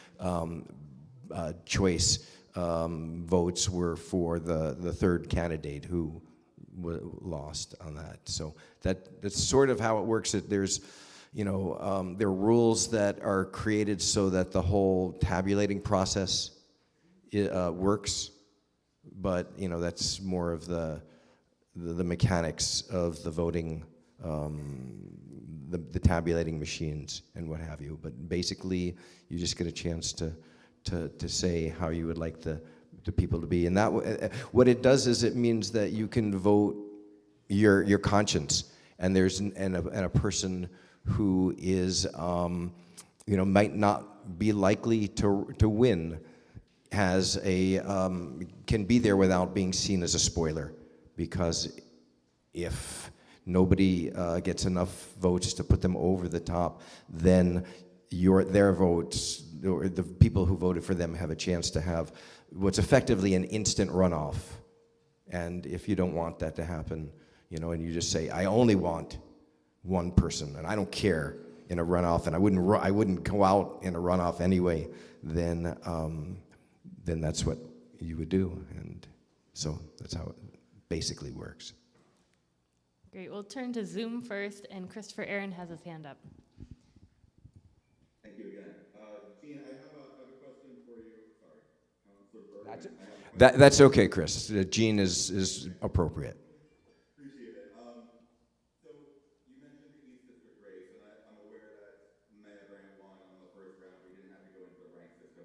choice votes were for the third candidate who lost on that. So that's sort of how it works. There's, there are rules that are created so that the whole tabulating process works, but that's more of the mechanics of the voting, the tabulating machines and what have you. But basically, you just get a chance to say how you would like the people to be, and that what it does is it means that you can vote your conscience, and there's a person who is might not be likely to win has can be there without being seen as a spoiler, because if nobody gets enough votes to put them over the top, then their votes, or the people who voted for them, have a chance to have what's effectively an instant runoff. And if you don't want that to happen, and you just say, I only want one person, and I don't care in a runoff, and I wouldn't go out in a runoff anyway, then that's what you would do. And so that's how it basically works. Great, we'll turn to Zoom first, and Christopher Aaron has his hand up. Thank you again. Gene, I have a question for you. Sorry, Councilor Bergman. That's okay, Chris. Gene is appropriate. Appreciate it. So you mentioned the East District race, and I'm aware that Maya Brandt won on the first round. We didn't have to go into the rank system.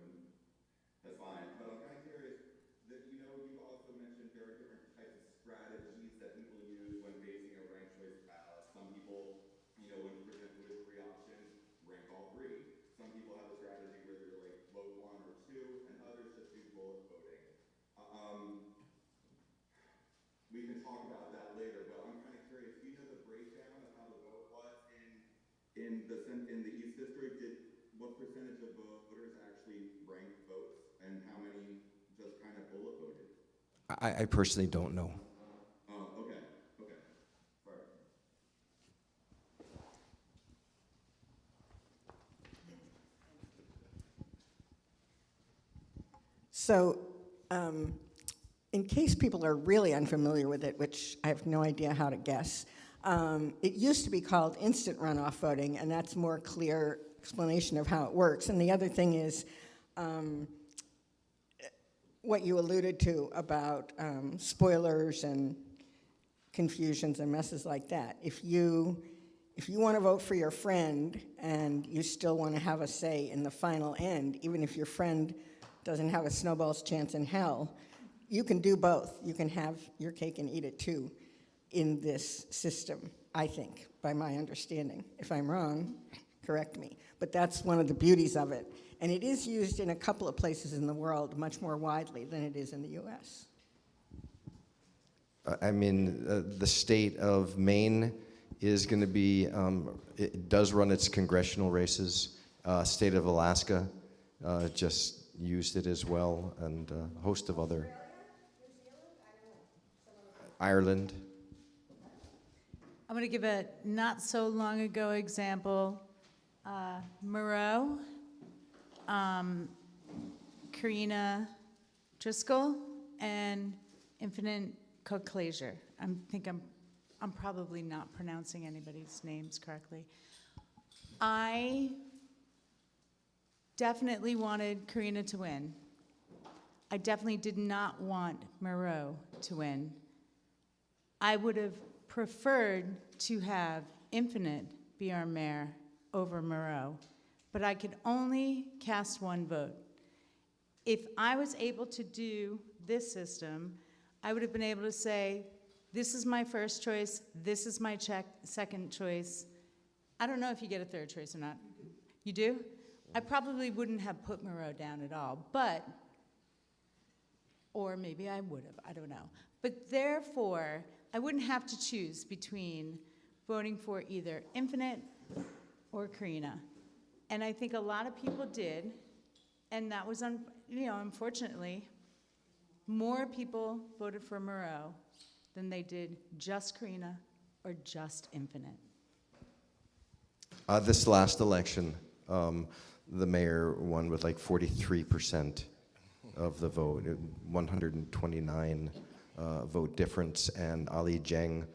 That's fine. But I'm kind of curious that you also mentioned there are different types of strategies that people use when facing a ranked choice ballot. Some people, when presented with 3 options, rank all 3. Some people have a strategy where they're like vote 1 or 2, and others just do bullet voting. We can talk about that later, but I'm kind of curious. Do you know the breakdown of how the vote was in the East District? What percentage of voters actually ranked votes, and how many just kind of bullet voted? I personally don't know. Oh, okay. Sorry. So, in case people are really unfamiliar with it, which I have no idea how to guess, it used to be called instant runoff voting, and that's a more clear explanation of how it works. And the other thing is what you alluded to about spoilers and confusions and messes like that. If you want to vote for your friend and you still want to have a say in the final end, even if your friend doesn't have a snowball's chance in hell, you can do both. You can have your cake and eat it too in this system, I think, by my understanding. If I'm wrong, correct me. But that's one of the beauties of it. And it is used in a couple of places in the world much more widely than it is in the US. The state of Maine is going to be, it does run its congressional races. State of Alaska just used it as well, and a host of other. Ireland. I'm going to give a not so long ago example. Moreau, Karina Driscoll, and Infinite Cauclaser. I'm probably not pronouncing anybody's names correctly. I definitely wanted Karina to win. I definitely did not want Moreau to win. I would have preferred to have Infinite be our mayor over Moreau, but I could only cast one vote. If I was able to do this system, I would have been able to say, this is my first choice, this is my second choice. I don't know if you get a third choice or not. You do? I probably wouldn't have put Moreau down at all, or maybe I would have, I don't know. But therefore, I wouldn't have to choose between voting for either Infinite or Karina. And I think a lot of people did, And that was, unfortunately, more people voted for Moreau than they did just Karina or just Infinite. This last election, the mayor won with like 43% of the vote, 129 vote difference, and Ali Zheng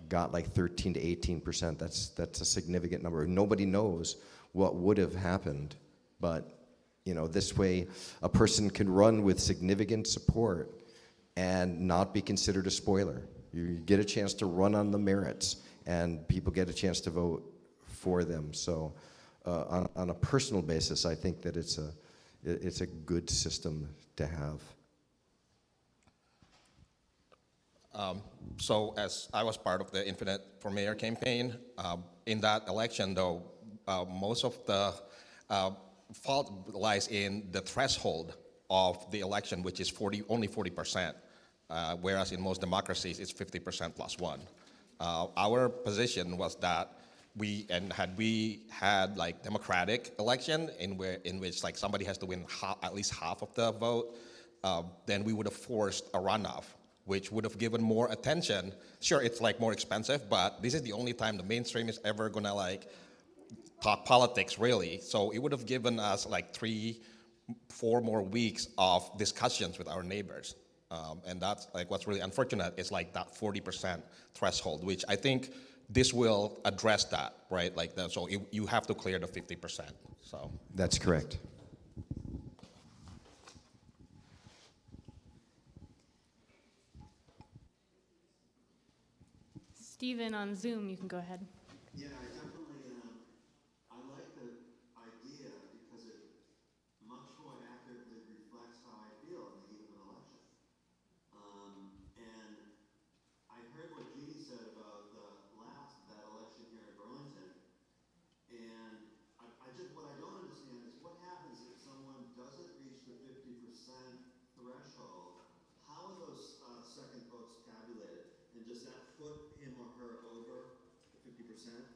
got like 13 to 18%. That's a significant number. Nobody knows what would have happened, but this way a person can run with significant support and not be considered a spoiler. You get a chance to run on the merits, and people get a chance to vote for them. So on a personal basis, I think that it's a good system to have. So as I was part of the Infinite for Mayor campaign, in that election though, most of the fault lies in the threshold of the election, which is only 40%, whereas in most democracies it's 50% plus one. Our position was that had we had like democratic election in which like somebody has to win at least half of the vote, then we would have forced a runoff, which would have given more attention. Sure, it's like more expensive, but this is the only time the mainstream is ever gonna like talk politics really. So it would have given us like 3-4 more weeks of discussions with our neighbors. And that's like what's really unfortunate is like that 40% threshold, which I think this will address that, right? Like that, so you have to clear the 50%. So that's correct. Stephen on Zoom, you can go ahead. Yeah, I definitely, I like the idea because it much more accurately reflects how I feel in the heat of an election. And I heard what Jeannie said about that election here in Burlington, and what I don't understand is what happens if someone doesn't reach the 50% threshold. How are those second votes tabulated, and does that put him or her over the 50%?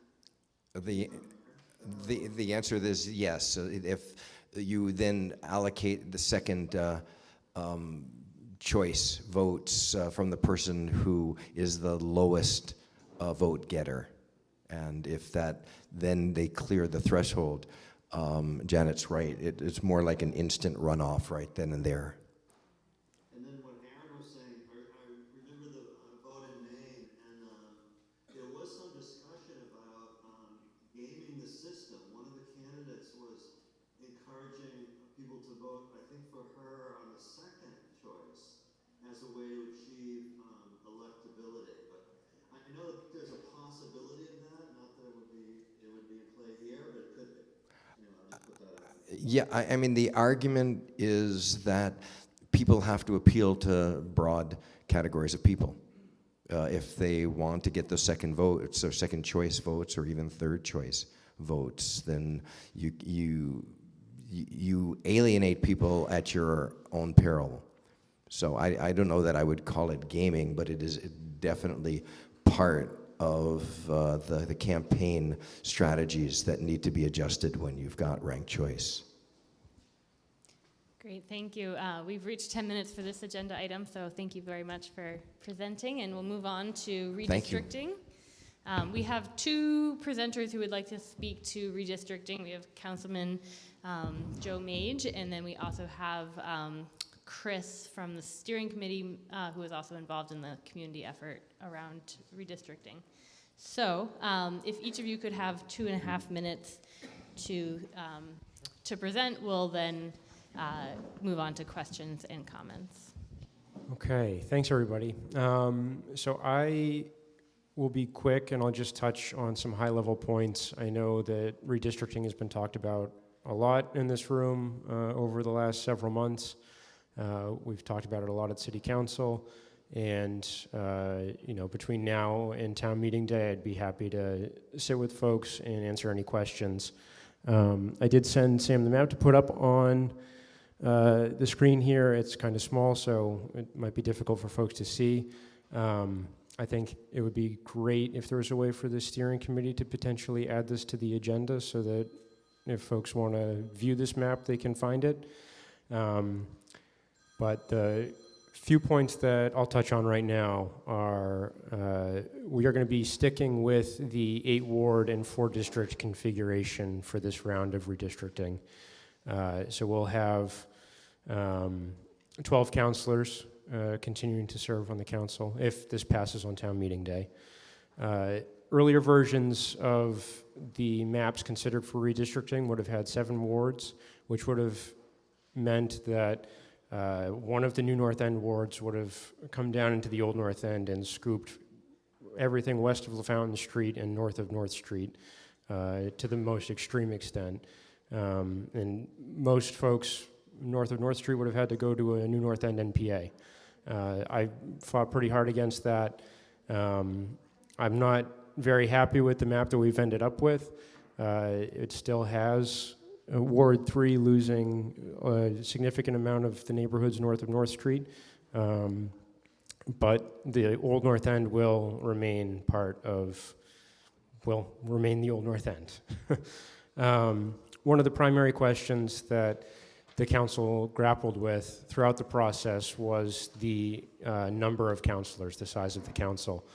The answer is yes. If you then allocate the second choice votes from the person who is the lowest vote getter, and if then they clear the threshold, Janet's right. It's more like an instant runoff right then and there. And then what Aaron was saying, I remember the vote in Maine, and there was some discussion about gaming the system. One of the candidates was encouraging people to vote, I think, for her on the second choice as a way to achieve electability. But I know that there's a possibility of that. Not that it would be in play here, but it could be. I'll just put that out. Yeah, I mean, the argument is that people have to appeal to broad categories of people. If they want to get the second votes or second choice votes or even third choice votes, then you alienate people at your own peril. So I don't know that I would call it gaming, but it is definitely part of the campaign strategies that need to be adjusted when you've got ranked choice. Great, thank you. We've reached 10 minutes for this agenda item, so thank you very much for presenting, and we'll move on to redistricting. We have two presenters who would like to speak to redistricting. We have Councilman Joe Mage, and then we also have Chris from the steering committee who is also involved in the community effort around redistricting. So if each of you could have 2.5 minutes to present, we'll then move on to questions and comments. Okay, thanks everybody. So I will be quick and I'll just touch on some high-level points. I know that redistricting has been talked about a lot in this room over the last several months. We've talked about it a lot at City Council, and between now and town meeting day, I'd be happy to sit with folks and answer any questions. I did send Sam the map to put up on the screen here. It's kind of small, so it might be difficult for folks to see. I think it would be great if there was a way for the steering committee to potentially add this to the agenda so that if folks want to view this map, they can find it. But the few points that I'll touch on right now are we are going to be sticking with the 8-ward and 4-district configuration for this round of redistricting. So we'll have 12 counselors continuing to serve on the council if this passes on town meeting day. Earlier versions of the maps considered for redistricting would have had 7 wards, which would have meant that one of the new North End wards would have come down into the old North End and scooped everything west of LaFountain Street and north of North Street to the most extreme extent. And most folks north of North Street would have had to go to a new North End NPA. I fought pretty hard against that. I'm not very happy with the map that we've ended up with. It still has Ward 3 losing a significant amount of the neighborhoods north of North Street, but the old North End will remain the old North End. One of the primary questions that the council grappled with throughout the process was the number of councilors, the size of the council.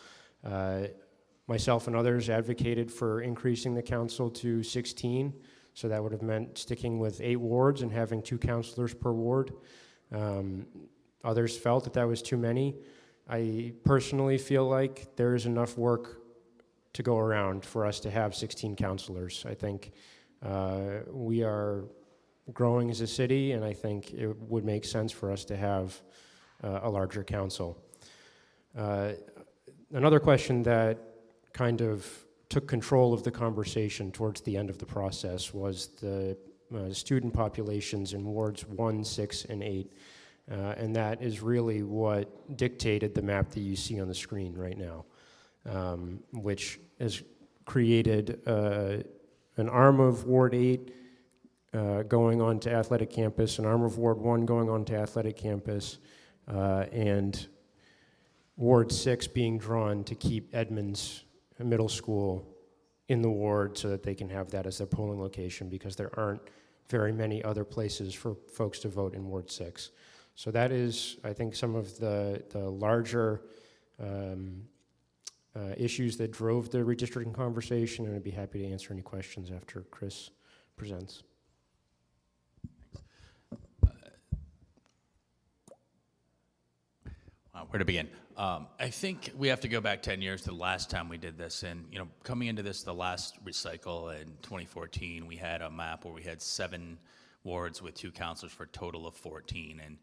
Myself and others advocated for increasing the council to 16, so that would have meant sticking with 8 wards and having 2 councilors per ward. Others felt that that was too many. I personally feel like there is enough work to go around for us to have 16 councilors. I think we are growing as a city, and I think it would make sense for us to have a larger council. Another question that kind of took control of the conversation towards the end of the process was the student populations in wards 1, 6, and 8. And that is really what dictated the map that you see on the screen right now, which has created an arm of Ward 8 going on to Athletic Campus, an arm of Ward 1 going on to Athletic Campus, and Ward 6 being drawn to keep Edmonds Middle School in the ward so that they can have that as their polling location, because there aren't very many other places for folks to vote in Ward 6. So that is, I think, some of the larger issues that drove the redistricting conversation, and I'd be happy to answer any questions after Chris presents. Where to begin? I think we have to go back 10 years to the last time we did this. And, you know, coming into this, the last recycle in 2014, we had a map where we had 7 wards with 2 councilors for a total of 14. And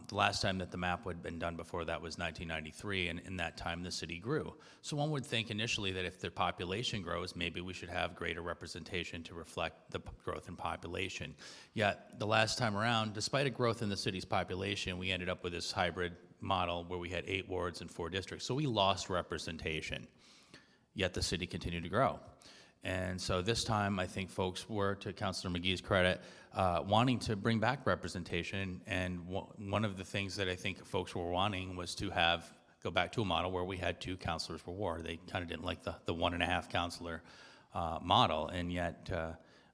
the last time that the map had been done before that was 1993, and in that time the city grew. So one would think initially that if the population grows, maybe we should have greater representation to reflect the growth in population. Yet the last time around, despite a growth in the city's population, we ended up with this hybrid model where we had 8 wards and 4 districts. So we lost representation, yet the city continued to grow. And so this time, I think folks were, to Councilor McGee's credit, wanting to bring back representation. And one of the things that I think folks were wanting was to go back to a model where we had 2 councilors per ward. They kind of didn't like the 1.5 councilor model, and yet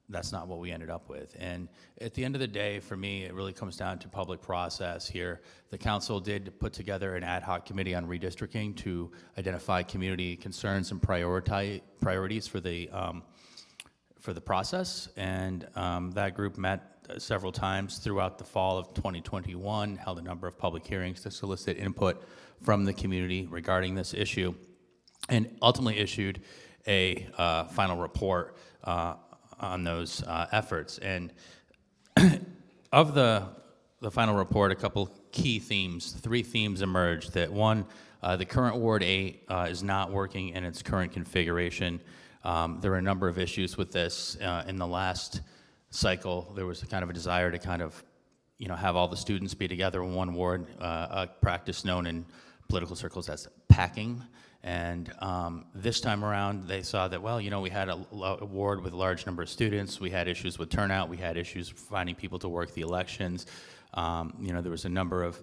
that's not what we ended up with. And at the end of the day, for me, it really comes down to public process here. The council did put together an ad hoc committee on redistricting to identify community concerns and priorities for the process. And that group met several times throughout the fall of 2021, held a number of public hearings to solicit input from the community regarding this issue, and ultimately issued a final report on those efforts. And of the final report, a couple key themes, 3 themes emerged. That one, the current Ward 8 is not working in its current configuration. There are a number of issues with this. In the last cycle, there was kind of a desire to kind of, have all the students be together in one ward, a practice known in political circles as packing. And this time around, they saw that, well, you know, we had a ward with a large number of students. We had issues with turnout. We had issues finding people to work the elections. You know, there was a number of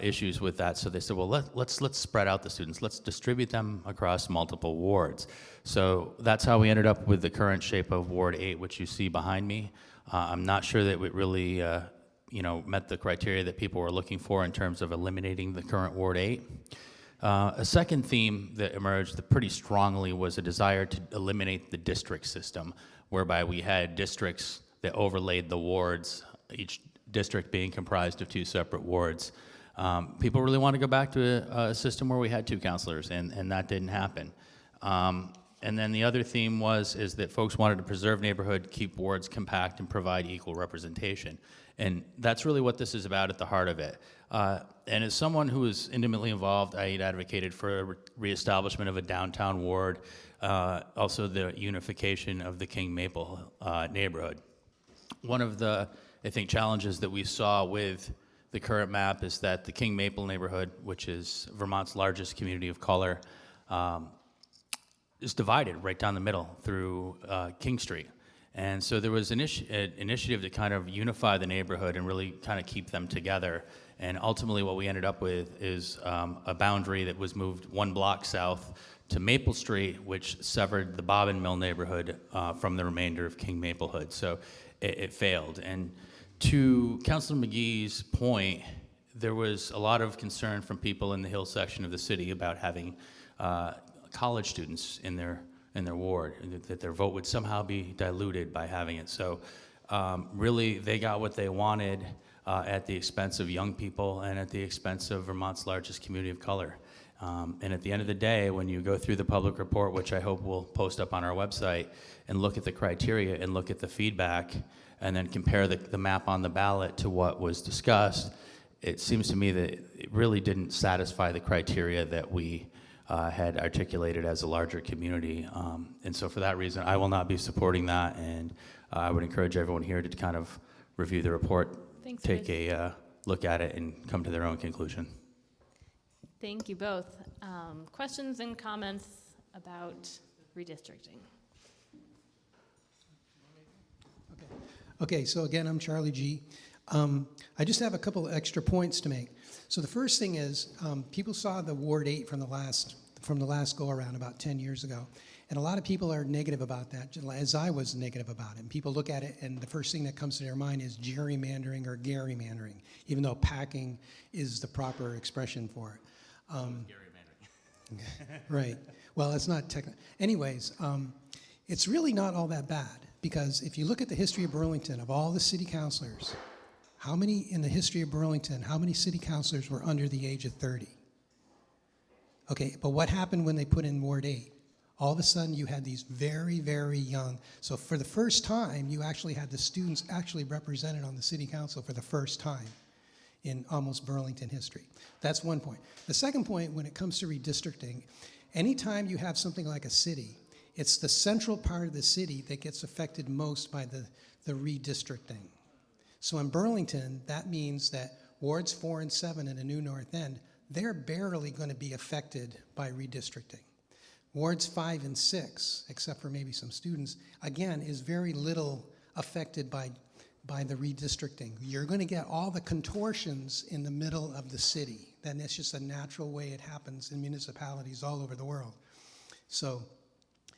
issues with that. So they said, well, let's spread out the students. Let's distribute them across multiple wards. So that's how we ended up with the current shape of Ward 8, which you see behind me. I'm not sure that it really, you know, met the criteria that people were looking for in terms of eliminating the current Ward 8. A second theme that emerged pretty strongly was a desire to eliminate the district system, whereby we had districts that overlaid the wards, each district being comprised of 2 separate wards. People really want to go back to a system where we had 2 counselors, and that didn't happen. And then the other theme is that folks wanted to preserve neighborhood, keep wards compact, and provide equal representation. And that's really what this is about at the heart of it. And as someone who is intimately involved, I advocated for a reestablishment of a downtown ward, also the unification of the King Maple neighborhood. One of the, I think, challenges that we saw with the current map is that the King Maple neighborhood, which is Vermont's largest community of color, is divided right down the middle through King Street. And so there was an initiative to kind of unify the neighborhood and really kind of keep them together. And ultimately what we ended up with is a boundary that was moved 1 block south to Maple Street, which severed the Bobbin Mill neighborhood from the remainder of King Maplehood. So it failed. And to Councilor McGee's point, there was a lot of concern from people in the Hill section of the city about having college students in their ward, that their vote would somehow be diluted by having it. So really, they got what they wanted at the expense of young people and at the expense of Vermont's largest community of color. And at the end of the day, when you go through the public report, which I hope we'll post up on our website, and look at the criteria and look at the feedback, and then compare the map on the ballot to what was discussed, it seems to me that it really didn't satisfy the criteria that we had articulated as a larger community. And so for that reason, I will not be supporting that, and I would encourage everyone here to kind of review the report, Thanks, take Chris. a look at it, and come to their own conclusion. Thank you both. Questions and comments about redistricting? Okay, so again, I'm Charlie G. I just have a couple of extra points to make. So the first thing is, people saw the Ward 8 from the last go-around about 10 years ago, and a lot of people are negative about that, as I was negative about it. And people look at it, and the first thing that comes to their mind is gerrymandering or gerrymandering, even though packing is the proper expression for it. Gerrymandering. Right. Well, it's not technical. Anyways, it's really not all that bad, because if you look at the history of Burlington, of all the city councilors, how many in the history of Burlington, how many city councilors were under the age of 30? Okay, but what happened when they put in Ward 8? All of a sudden you had these very, very young, so for the first time, you actually had the students actually represented on the city council for the first time in almost Burlington history. That's one point. The second point, when it comes to redistricting, anytime you have something like a city, it's the central part of the city that gets affected most by the redistricting. So in Burlington, that means that wards 4 and 7 in the new North End, they're barely going to be affected by redistricting. Wards 5 and 6, except for maybe some students, again, is very little affected by the redistricting. You're going to get all the contortions in the middle of the city. Then it's just a natural way it happens in municipalities all over the world. So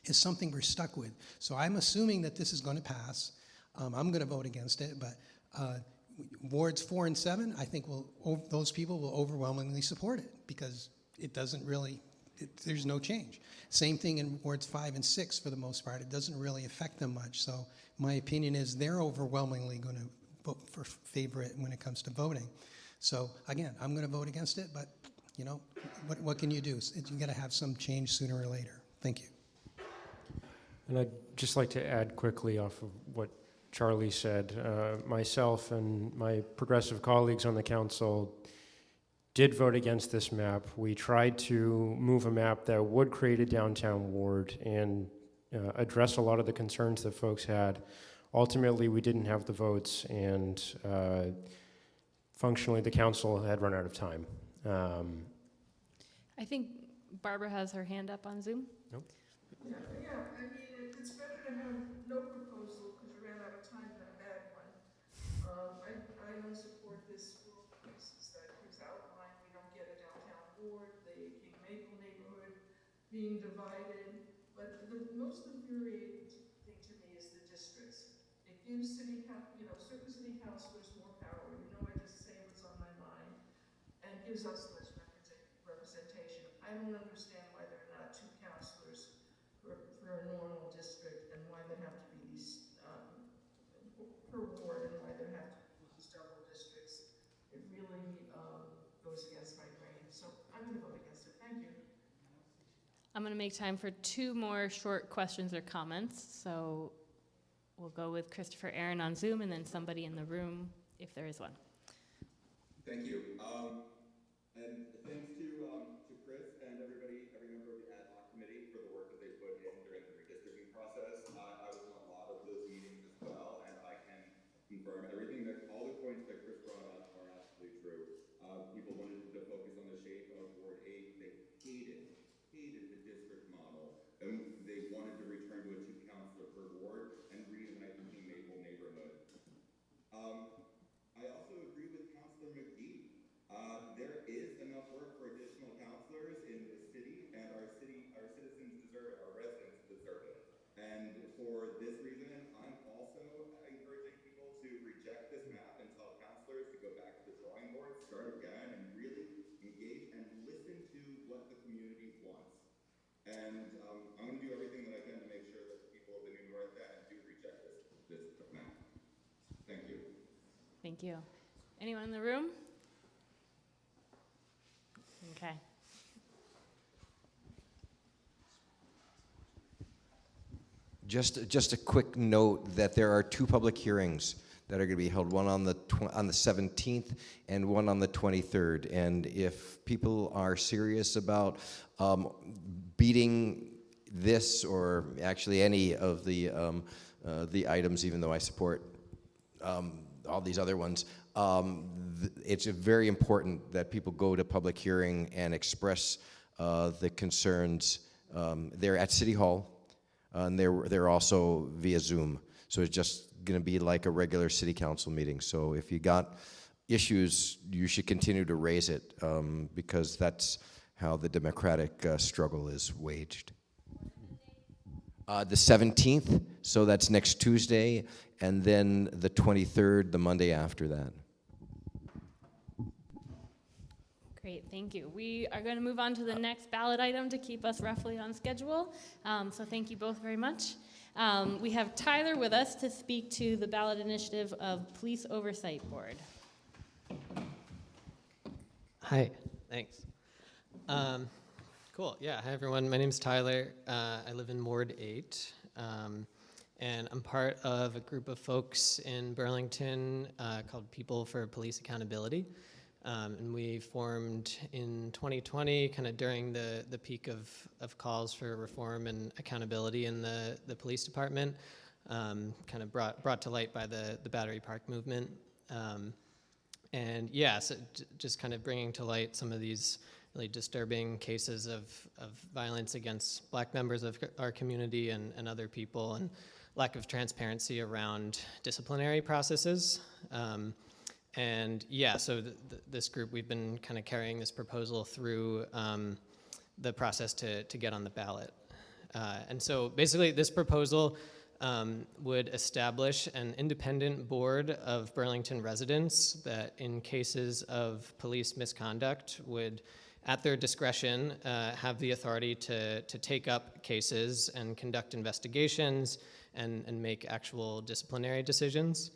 it's something we're stuck with. So I'm assuming that this is going to pass. I'm going to vote against it, but wards 4 and 7, I think those people will overwhelmingly support it, because it doesn't really, there's no change. Same thing in wards 5 and 6 for the most part. It doesn't really affect them much. So my opinion is they're overwhelmingly going to vote for favor it when it comes to voting. So again, I'm going to vote against it, but you know, what can you do? You got to have some change sooner or later. Thank you. And I'd just like to add quickly off of what Charlie said. Myself and my progressive colleagues on the council did vote against this map. We tried to move a map that would create a downtown ward and address a lot of the concerns that folks had. Ultimately, we didn't have the votes, and functionally the council had run out of time. I think Barbara has her hand up on Zoom. Nope. Yeah, I mean, it's better to have no proposal because you ran out of time than a bad one. I don't support this for all the reasons that Chris outlined. We don't get a downtown board, the King Maple neighborhood being divided. But the most infuriating thing to me is the districts. It gives certain city councilors more power. You know, I just say what's on my mind, and gives us less representation. I don't understand why there are not 2 councilors for a normal district, and why there have to be these per ward, and why there have to be these double districts. It really goes against my grain. So I'm going to vote against it. Thank you. I'm going to make time for 2 more short questions or comments. So we'll go with Christopher Aaron on Zoom, and then somebody in the room, if there is one. Thank you. And thanks to Chris and everybody, every member of the ad hoc committee for the work that they put in during the redistricting process. I was in a lot of those meetings as well, and I can confirm all the points that Chris brought up are absolutely true. People wanted to focus on the shape of Ward 8. They hated the district model, and they wanted to return to a 2-councilor per ward and reunite the King Maple neighborhood. I also agree with Councilor McGee. There is enough work for additional counselors in the city, and our citizens deserve it, our residents deserve it. And for this reason, I'm also encouraging people to reject this map and tell counselors to go back to the drawing board, start again, and really engage and listen to what the community wants. And I'm going to do everything that I can to make sure that the people of the New North End do reject this map. Thank you. Thank you. Anyone in the room? Okay. Just a quick note that there are 2 public hearings that are going to be held, one on the 17th and one on the 23rd. And if people are serious about beating this, or actually any of the items, even though I support all these other ones, it's very important that people go to public hearing and express the concerns. They're at City Hall, and they're also via Zoom. So it's just going to be like a regular city council meeting. So if you got issues, you should continue to raise it, because that's how the democratic struggle is waged. The 17th, so that's next Tuesday, and then the 23rd, the Monday after that. Great, thank you. We are going to move on to the next ballot item to keep us roughly on schedule. So thank you both very much. We have Tyler with us to speak to the ballot initiative of Police Oversight Board. Hi, thanks. Cool, yeah, hi everyone. My name's Tyler. I live in Ward 8. And I'm part of a group of folks in Burlington called People for Police Accountability. And we formed in 2020, kind of during the peak of calls for reform and accountability in the police department, kind of brought to light by the Battery Park movement. And yeah, so just kind of bringing to light some of these really disturbing cases of violence against Black members of our community and other people, and lack of transparency around disciplinary processes. And yeah, so this group, we've been kind of carrying this proposal through the process to get on the ballot. And so basically this proposal would establish an independent board of Burlington residents that in cases of police misconduct would, at their discretion, have the authority to take up cases and conduct investigations and make actual disciplinary decisions.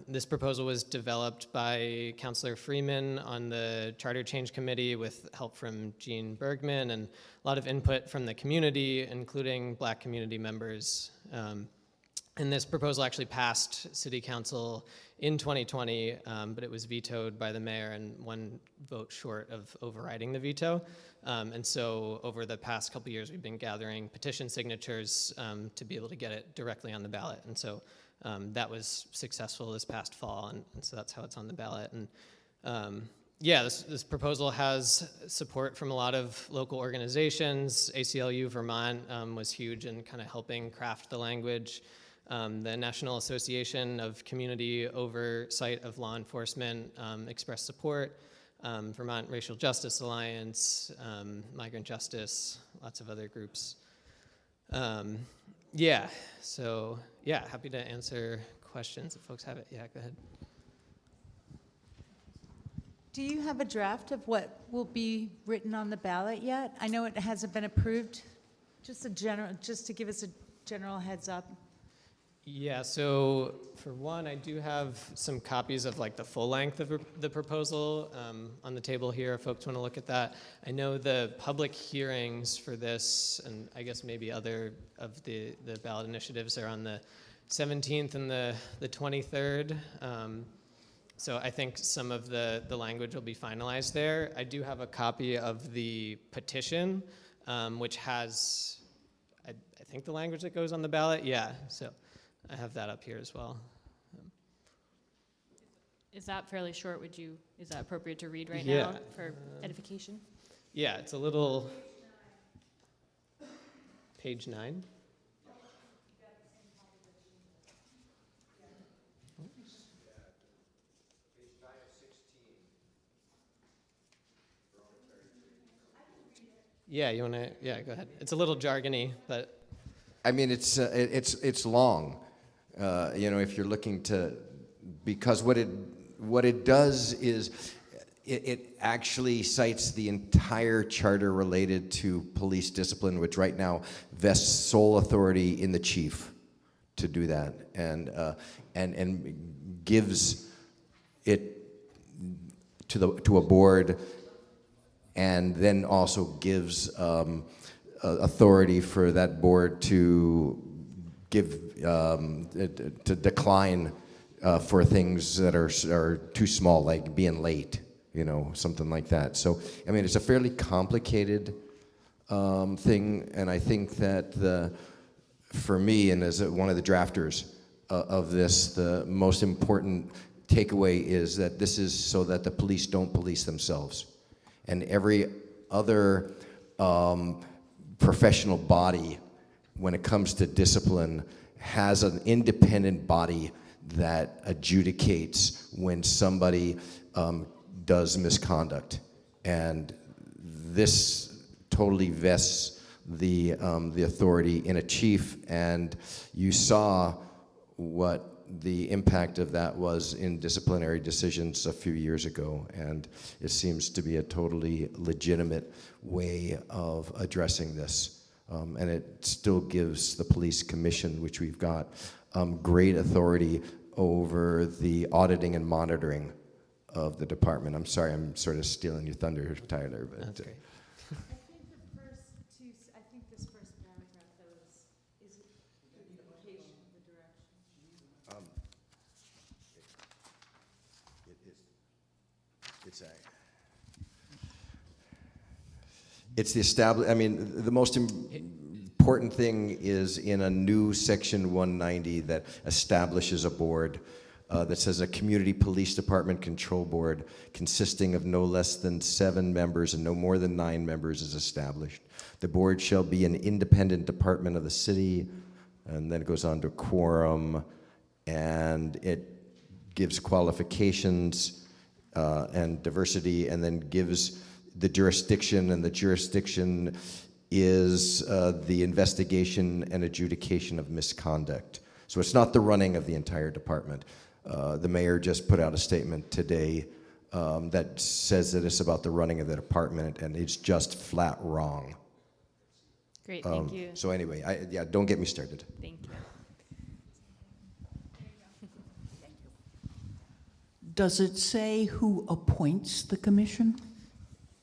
This proposal was developed by Councillor Freeman on the Charter Change Committee with help from Jean Bergman and a lot of input from the community, including Black community members. And this proposal actually passed City Council in 2020, but it was vetoed by the mayor and one vote short of overriding the veto. And so over the past couple years, we've been gathering petition signatures to be able to get it directly on the ballot. And so that was successful this past fall, and so that's how it's on the ballot. And yeah, this proposal has support from a lot of local organizations. ACLU Vermont was huge in kind of helping craft the language. The National Association of Community Oversight of Law Enforcement expressed support. Vermont Racial Justice Alliance, Migrant Justice, lots of other groups. Yeah, so yeah, happy to answer questions if folks have it. Yeah, go ahead. Do you have a draft of what will be written on the ballot yet? I know it hasn't been approved. Just to give us a general heads up. Yeah, so for one, I do have some copies of like the full length of the proposal on the table here if folks want to look at that. I know the public hearings for this, and I guess maybe other of the ballot initiatives are on the 17th and the 23rd. So I think some of the language will be finalized there. I do have a copy of the petition, which has, I think, the language that goes on the ballot. Yeah, so I have that up here as well. Is that fairly short? Is that appropriate to read right Yeah. now for edification? Yeah, it's a little, page 9. Yeah, you want to? Yeah, go ahead. It's a little jargony, but I mean, it's long. If you're looking to, because what it does is it actually cites the entire charter related to police discipline, which right now vests sole authority in the chief to do that, and gives it to a board. And then also gives authority for that board to to decline for things that are too small, like being late, something like that. So, I mean, it's a fairly complicated thing, and I think that for me, and as one of the drafters of this, the most important takeaway is that this is so that the police don't police themselves. And every other professional body, when it comes to discipline, has an independent body that adjudicates when somebody does misconduct. And this totally vests the authority in a chief, and you saw what the impact of that was in disciplinary decisions a few years ago, and it seems to be a totally legitimate way of addressing this. And it still gives the police commission, which we've got, great authority over the auditing and monitoring of the department. I'm sorry, I'm sort of stealing your thunder, Tyler, but that's great. I think this first paragraph, though, is indication of the direction. It's the I mean, the most important thing is in a new section 190 that establishes a board that says a community police department control board consisting of no less than 7 members and no more than 9 members is established. The board shall be an independent department of the city, and then it goes on to quorum, and it gives qualifications and diversity, and then gives the jurisdiction, and the jurisdiction is the investigation and adjudication of misconduct. So it's not the running of the entire department. The mayor just put out a statement today that says that it's about the running of the department, and it's just flat wrong. Great, thank you. So anyway, don't get me started. Thank you. Does it say who appoints the commission?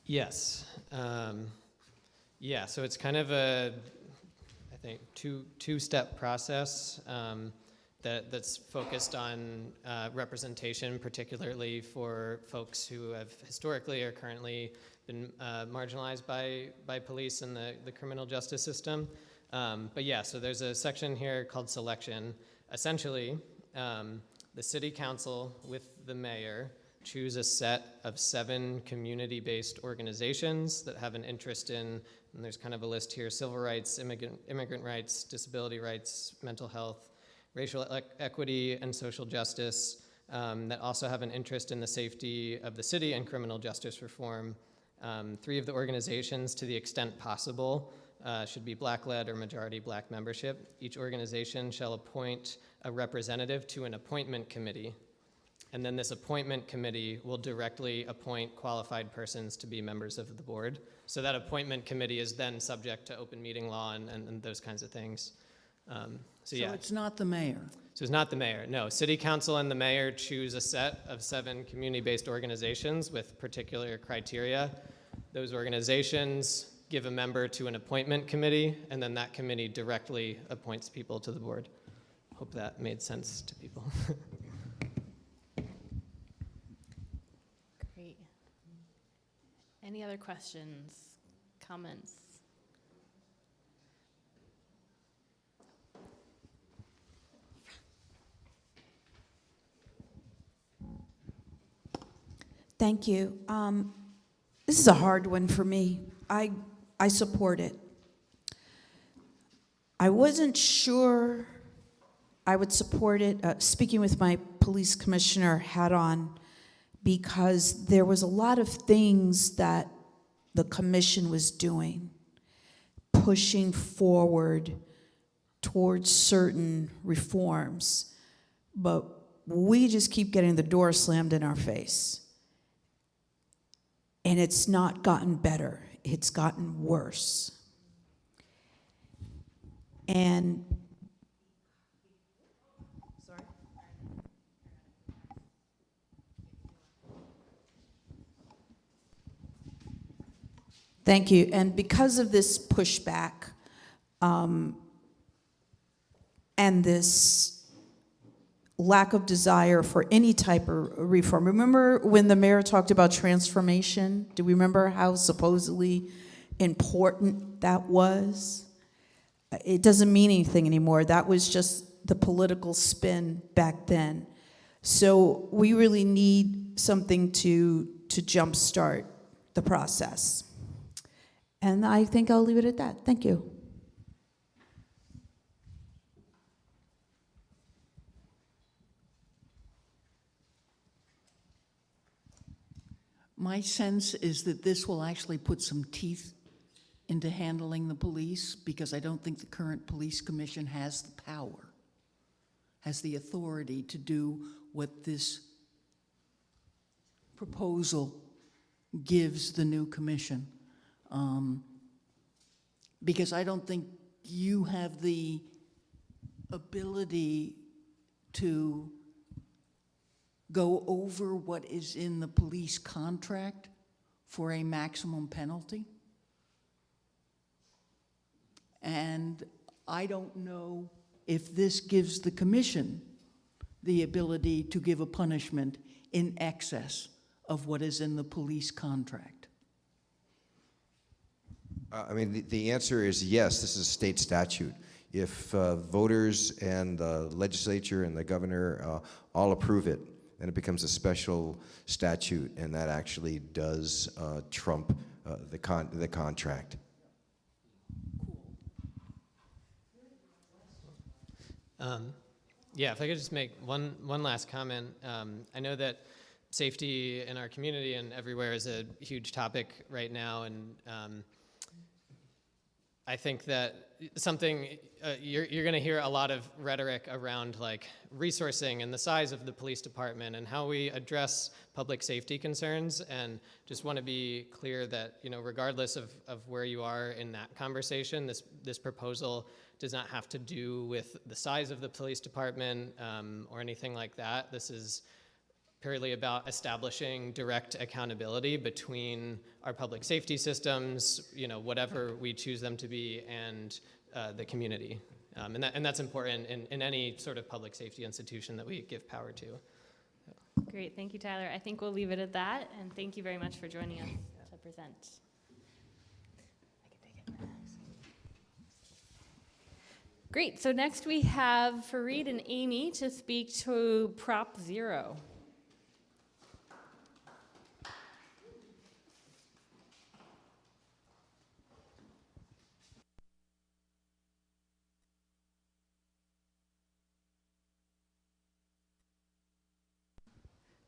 Yes. Yeah, so it's kind of a, I think, two-step process that's focused on representation, particularly for folks who have historically or currently been marginalized by police in the criminal justice system. But yeah, so there's a section here called selection. Essentially, the city council with the mayor choose a set of 7 community-based organizations that have an interest in, and there's kind of a list here, civil rights, immigrant rights, disability rights, mental health, racial equity, and social justice, that also have an interest in the safety of the city and criminal justice reform. 3 of the organizations, to the extent possible, should be Black-led or majority Black membership. Each organization shall appoint a representative to an appointment committee, and then this appointment committee will directly appoint qualified persons to be members of the board. So that appointment committee is then subject to open meeting law and those kinds of things. So yeah. So it's not the mayor? So it's not the mayor, no. City council and the mayor choose a set of 7 community-based organizations with particular criteria. Those organizations give a member to an appointment committee, and then that committee directly appoints people to the board. Hope that made sense to people. Great. Any other questions, comments? Thank you. This is a hard one for me. I support it. I wasn't sure I would support it, speaking with my police commissioner hat on, because there was a lot of things that the commission was doing, pushing forward towards certain reforms, but we just keep getting the door slammed in our face. And it's not gotten better, it's gotten worse. And thank you. And because of this pushback and this lack of desire for any type of reform. Remember when the mayor talked about transformation? Do we remember how supposedly important that was? It doesn't mean anything anymore. That was just the political spin back then. So we really need something to jumpstart the process. And I think I'll leave it at that. Thank you. My sense is that this will actually put some teeth into handling the police, because I don't think the current police commission has the power, has the authority to do what this proposal gives the new commission. Because I don't think you have the ability to go over what is in the police contract for a maximum penalty. And I don't know if this gives the commission the ability to give a punishment in excess of what is in the police contract. I mean, the answer is yes, this is a state statute. If voters and the legislature and the governor all approve it, then it becomes a special statute, and that actually does trump the contract. Yeah, if I could just make one last comment. I know that safety in our community and everywhere is a huge topic right now, and I think that something, you're going to hear a lot of rhetoric around like resourcing and the size of the police department and how we address public safety concerns, and just want to be clear that, you know, regardless of where you are in that conversation, this proposal does not have to do with the size of the police department or anything like that. This is purely about establishing direct accountability between our public safety systems, you know, whatever we choose them to be, and the community. And that's important in any sort of public safety institution that we give power to. Great, thank you, Tyler. I think we'll leave it at that, and thank you very much for joining us to present. Great, so next we have Fareed and Amy to speak to Prop 0.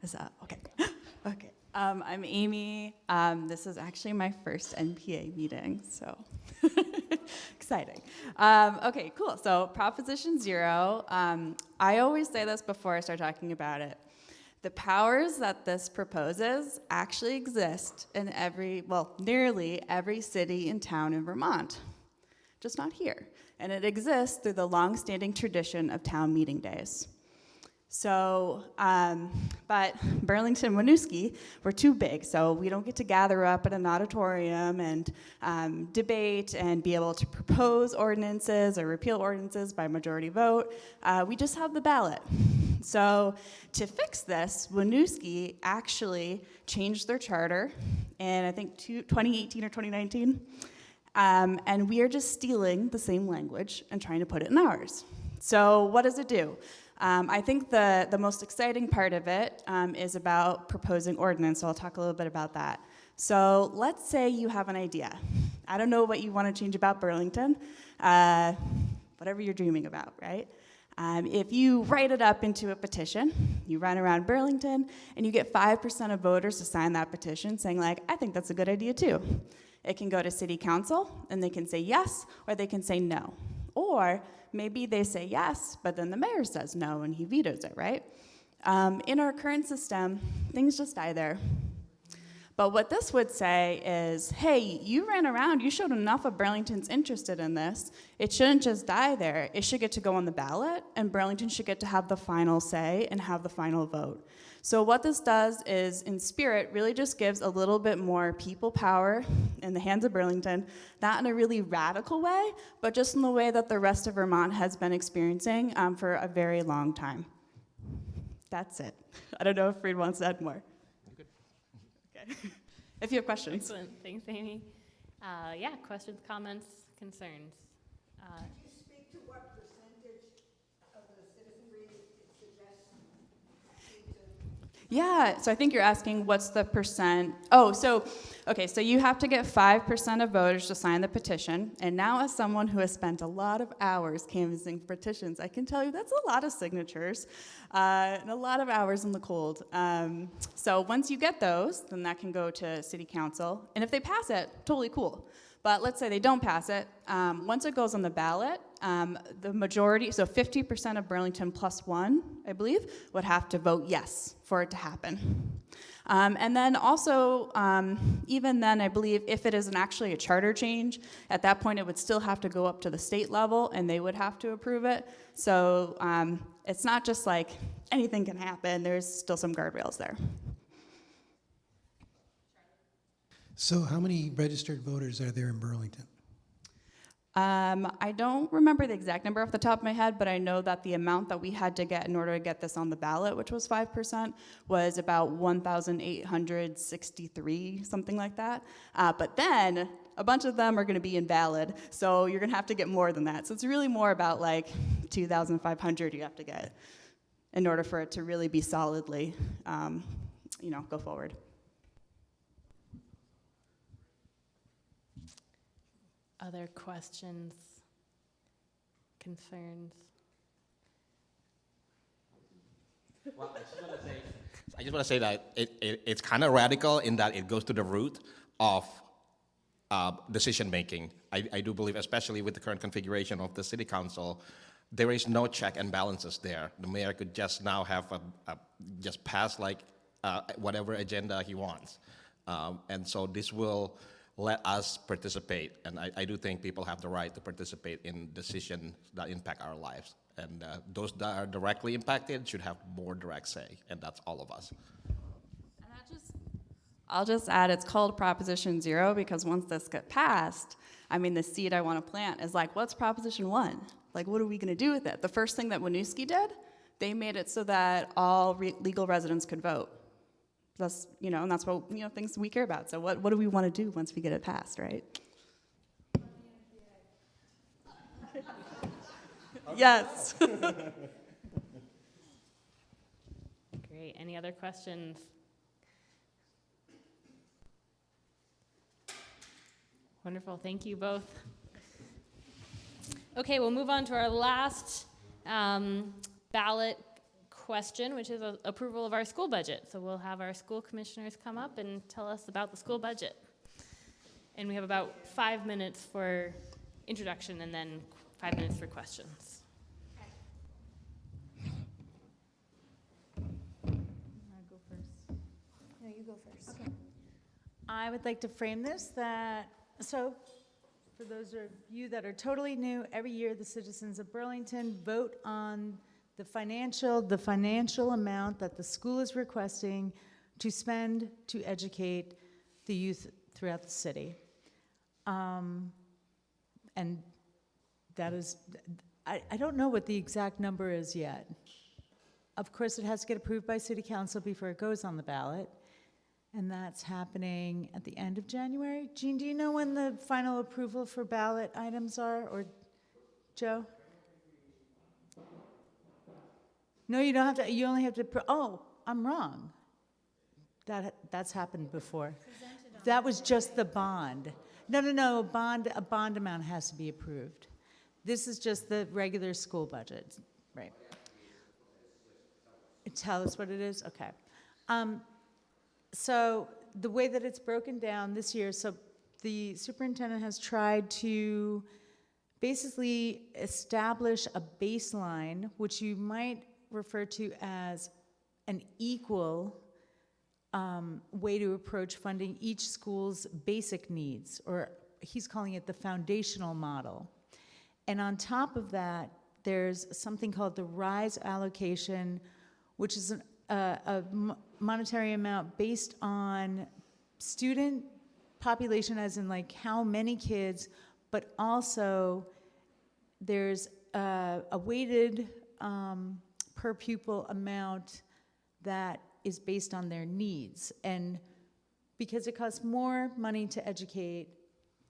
Is that okay? Okay. I'm Amy. This is actually my first NPA meeting, so exciting. Okay, cool. So Proposition 0. I always say this before I start talking about it. The powers that this proposes actually exist in nearly every city and town in Vermont, just not here. And it exists through the long-standing tradition of town meeting days. So, but Burlington and Winooski were too big, so we don't get to gather up at an auditorium and debate and be able to propose ordinances or repeal ordinances by majority vote. We just have the ballot. So to fix this, Winooski actually changed their charter in, I think, 2018 or 2019. And we are just stealing the same language and trying to put it in ours. So what does it do? I think the most exciting part of it is about proposing ordinance, so I'll talk a little bit about that. So let's say you have an idea. I don't know what you want to change about Burlington, whatever you're dreaming about, right? If you write it up into a petition, you run around Burlington, and you get 5% of voters to sign that petition saying, like, I think that's a good idea too. It can go to city council, and they can say yes, or they can say no. Or maybe they say yes, but then the mayor says no, and he vetoes it, right? In our current system, things just die there. But what this would say is, hey, you ran around, you showed enough of Burlington's interested in this. It shouldn't just die there. It should get to go on the ballot, and Burlington should get to have the final say and have the final vote. So what this does is, in spirit, really just gives a little bit more people power in the hands of Burlington, not in a really radical way, but just in the way that the rest of Vermont has been experiencing for a very long time. That's it. I don't know if Reed wants to add more. Okay. If you have questions. Excellent. Thanks, Amy. Yeah, questions, comments, concerns? Could you speak to what percentage of the citizenry it suggests? Yeah, so I think you're asking what's the percent. Oh, so you have to get 5% of voters to sign the petition. And now, as someone who has spent a lot of hours canvassing petitions, I can tell you that's a lot of signatures and a lot of hours in the cold. So once you get those, then that can go to city council. And if they pass it, totally cool. But let's say they don't pass it. Once it goes on the ballot, the majority, so 50% of Burlington plus one, I believe, would have to vote yes for it to happen. And then also, even then, I believe if it isn't actually a charter change, at that point it would still have to go up to the state level and they would have to approve it. So it's not just like anything can happen, there's still some guardrails there. So how many registered voters are there in Burlington? I don't remember the exact number off the top of my head, but I know that the amount that we had to get in order to get this on the ballot, which was 5%, was about 1,863, something like that. But then a bunch of them are going to be invalid, so you're going to have to get more than that. So it's really more about like 2,500 you have to get in order for it to really be solidly, go forward. Other questions, concerns? Well, I just want to say that it's kind of radical in that it goes to the root of decision making. I do believe, especially with the current configuration of the city council, there is no check and balances there. The mayor could just now have just pass like whatever agenda he wants, and so this will let us participate, and I do think people have the right to participate in decisions that impact our lives. And those that are directly impacted should have more direct say, and that's all of us. And I'll just add, it's called Proposition 0 because once this gets passed, the seed I want to plant is like, what's Proposition 1? Like, what are we going to do with it? The first thing that Winooski did, they made it so that all legal residents could vote. That's, and that's what, things we care about. So what do we want to do once we get it passed, right? Yes. Great. Any other questions? Wonderful. Thank you both. Okay, we'll move on to our last ballot question, which is approval of our school budget. So we'll have our school commissioners come up and tell us about the school budget. And we have about 5 minutes for introduction and then 5 minutes for questions. Go first. No, you go first. Okay. I would like to frame this so for those of you that are totally new, every year the citizens of Burlington vote on the financial amount that the school is requesting to spend to educate the youth throughout the city. And that is, I don't know what the exact number is yet. Of course, it has to get approved by City Council before it goes on the ballot. And that's happening at the end of January. Jean, do you know when the final approval for ballot items are, or Joe? No, you don't have to, you only have to, oh, I'm wrong. That's happened before. That was just the bond. No, a bond amount has to be approved. This is just the regular school budget, right? Tell us what it is? Okay. So the way that it's broken down this year, so the superintendent has tried to basically establish a baseline, which you might refer to as an equal way to approach funding each school's basic needs, or he's calling it the foundational model. And on top of that, there's something called the RISE allocation, which is a monetary amount based on student population, as in like how many kids, but also there's a weighted per pupil amount that is based on their needs. And because it costs more money to educate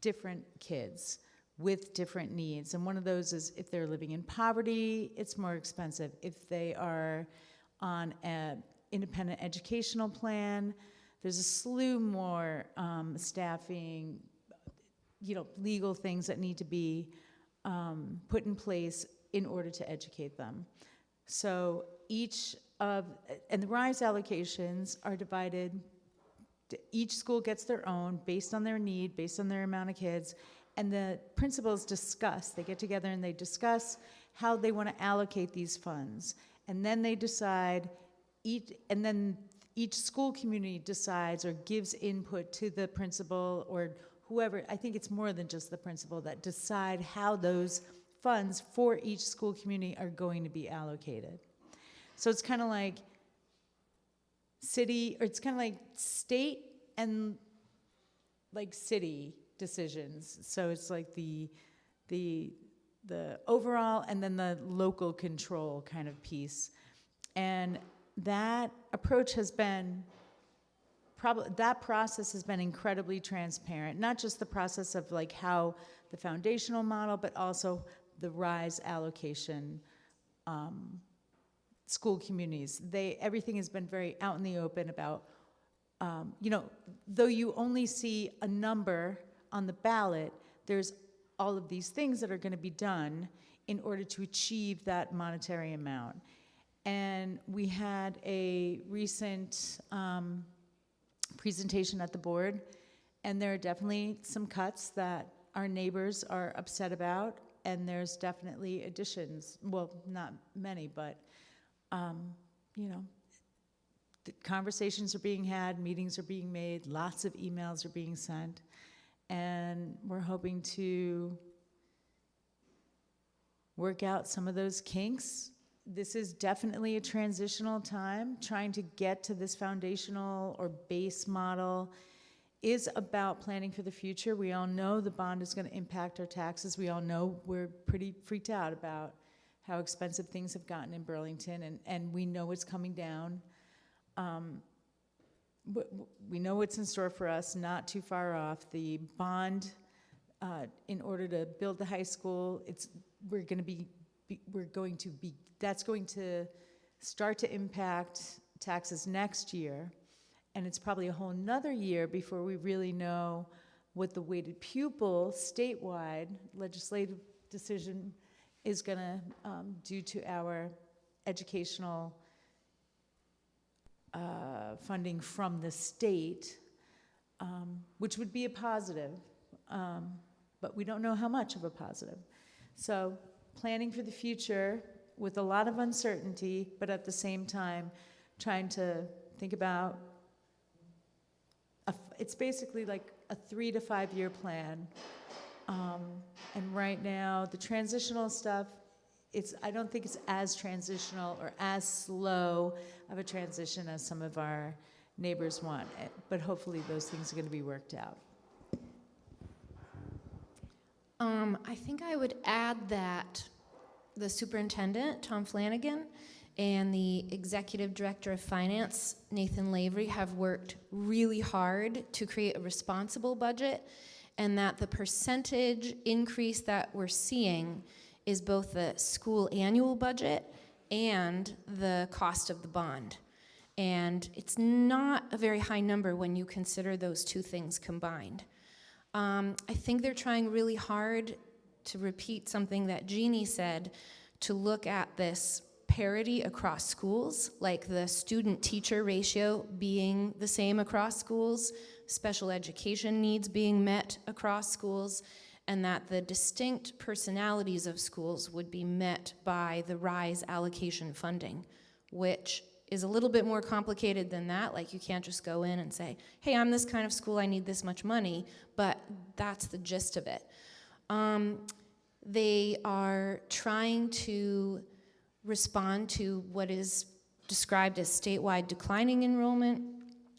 different kids with different needs. And one of those is if they're living in poverty, it's more expensive. If they are on an independent educational plan, there's a slew more staffing, legal things that need to be put in place in order to educate them. So and the RISE allocations are divided, each school gets their own based on their need, based on their amount of kids, and the principals they get together and they discuss how they want to allocate these funds. And then they decide, and then each school community decides or gives input to the principal or whoever, I think it's more than just the principal, that decide how those funds for each school community are going to be allocated. So it's kind of like state and like city decisions. So it's like the overall and then the local control kind of piece. And that approach has been, that process has been incredibly transparent, not just the process of like how the foundational model, but also the RISE allocation school communities. Everything has been very out in the open about, though you only see a number on the ballot, there's all of these things that are going to be done in order to achieve that monetary amount. And we had a recent presentation at the board, and there are definitely some cuts that our neighbors are upset about, and there's definitely additions. Well, not many, but the conversations are being had, meetings are being made, lots of emails are being sent, and we're hoping to work out some of those kinks. This is definitely a transitional time. Trying to get to this foundational or base model is about planning for the future. We all know the bond is going to impact our taxes. We all know we're pretty freaked out about how expensive things have gotten in Burlington, and we know it's coming down. We know what's in store for us, not too far off. The bond, in order to build the high school, that's going to start to impact taxes next year, and it's probably a whole nother year before we really know what the weighted pupil statewide legislative decision is going to do to our educational funding from the state, which would be a positive, but we don't know how much of a positive. So planning for the future with a lot of uncertainty, but at the same time trying to think about, it's basically like a 3 to 5 year plan. And right now, the transitional stuff, I don't think it's as transitional or as slow of a transition as some of our neighbors want, but hopefully those things are going to be worked out. I think I would add that the superintendent, Tom Flanagan, and the executive director of finance, Nathan Lavery, have worked really hard to create a responsible budget, and that the percentage increase that we're seeing is both the school annual budget and the cost of the bond. And it's not a very high number when you consider those two things combined. I think they're trying really hard, to repeat something that Jeannie said, to look at this parity across schools, like the student-teacher ratio being the same across schools, special education needs being met across schools, and that the distinct personalities of schools would be met by the RISE allocation funding, which is a little bit more complicated than that. Like, you can't just go in and say, hey, I'm this kind of school, I need this much money, but that's the gist of it. They are trying to respond to what is described as statewide declining enrollment.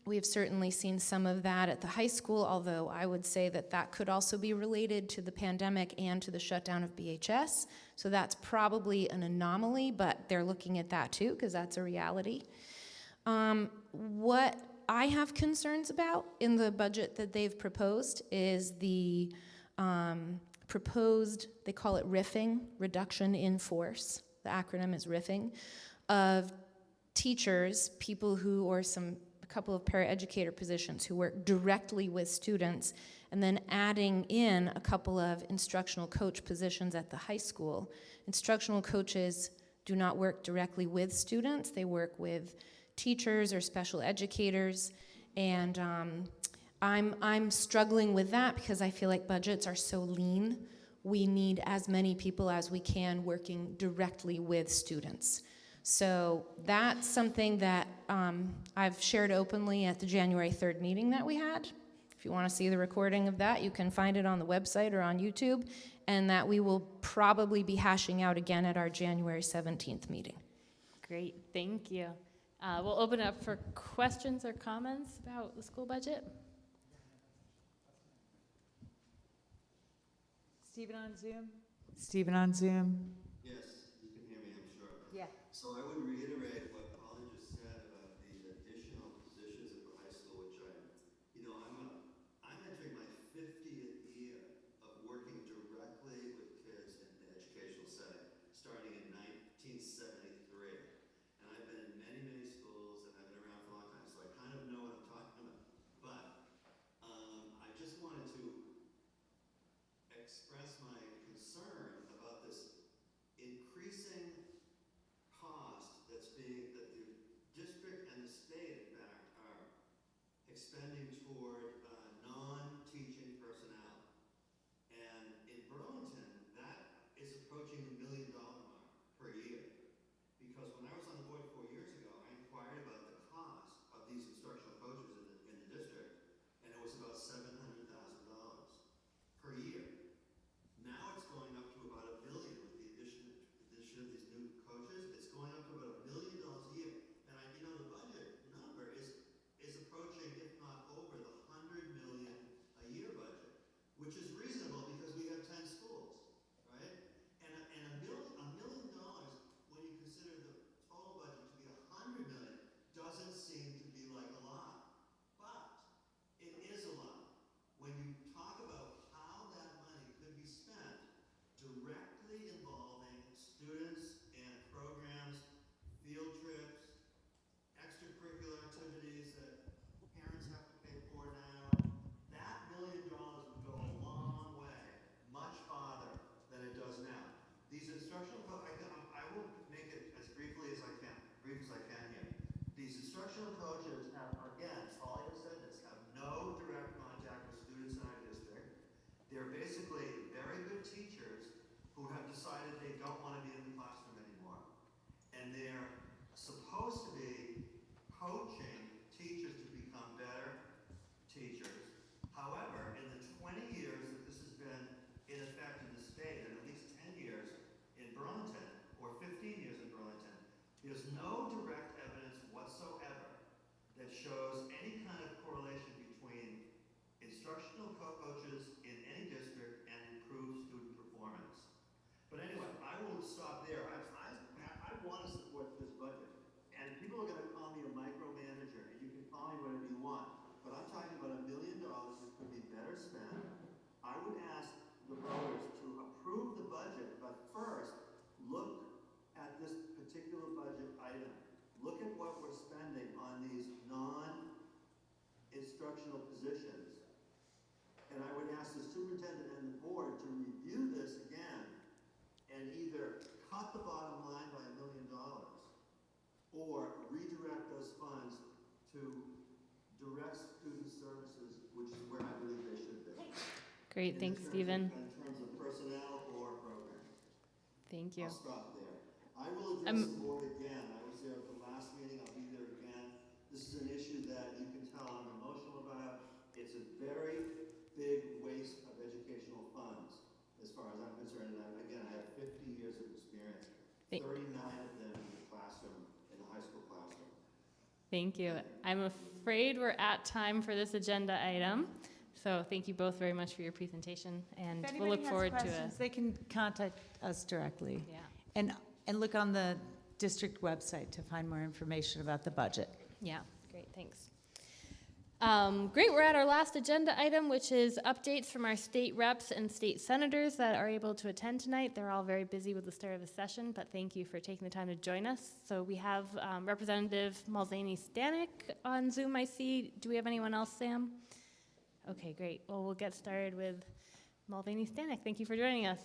We have certainly seen some of that at the high school, although I would say that that could also be related to the pandemic and to the shutdown of BHS. So that's probably an anomaly, but they're looking at that too, because that's a reality. What I have concerns about in the budget that they've proposed is the proposed, they call it RIFing, reduction in force. The acronym is RIFing, of teachers, people who, or a couple of paraeducator positions who work directly with students, and then adding in a couple of instructional coach positions at the high school. Instructional coaches do not work directly with students. They work with teachers or special educators, and I'm struggling with that because I feel like budgets are so lean. We need as many people as we can working directly with students. So that's something that I've shared openly at the January 3rd meeting that we had. If you want to see the recording of that, you can find it on the website or on YouTube, and that we will probably be hashing out again at our January 17th meeting. Great, thank you. We'll open up for questions or comments about the school budget. Stephen on Zoom? Stephen on Zoom? Yes, you can hear me, I'm sure. Yeah. So I would reiterate what Polly just said about the additional positions at the high school, which I'm entering my 50th year of working directly with kids in the educational setting, starting in 1973. And I've been in many, many schools, and I've been around for a long time, so I kind of know what I'm talking about. But I just wanted to express my concern about this increasing cost cut the bottom line by $1 million, or redirect those funds to direct student services, which is where I believe they should be. Great, thanks, Stephen. In terms of personnel or programming. Thank you. I'll stop there. I will address the board again. I was there at the last meeting. I'll be there again. This is an issue that you can tell I'm emotional about. It's a very big waste of educational funds, as far as I'm concerned. And again, I have 50 years of experience, 39 of them in the classroom, in the high school classroom. Thank you. I'm afraid we're at time for this agenda item. So thank you both very much for your presentation, and If we'll look anybody has forward to questions, it. they can contact us directly. Yeah. And look on the district website to find more information about the budget. Yeah, great, thanks. Great, we're at our last agenda item, which is updates from our state reps and state senators that are able to attend tonight. They're all very busy with the start of the session, but thank you for taking the time to join us. So we have Representative Mulvaney-Stanek on Zoom, I see. Do we have anyone else, Sam? Okay, great. Well, we'll get started with Mulvaney-Stanek. Thank you for joining us.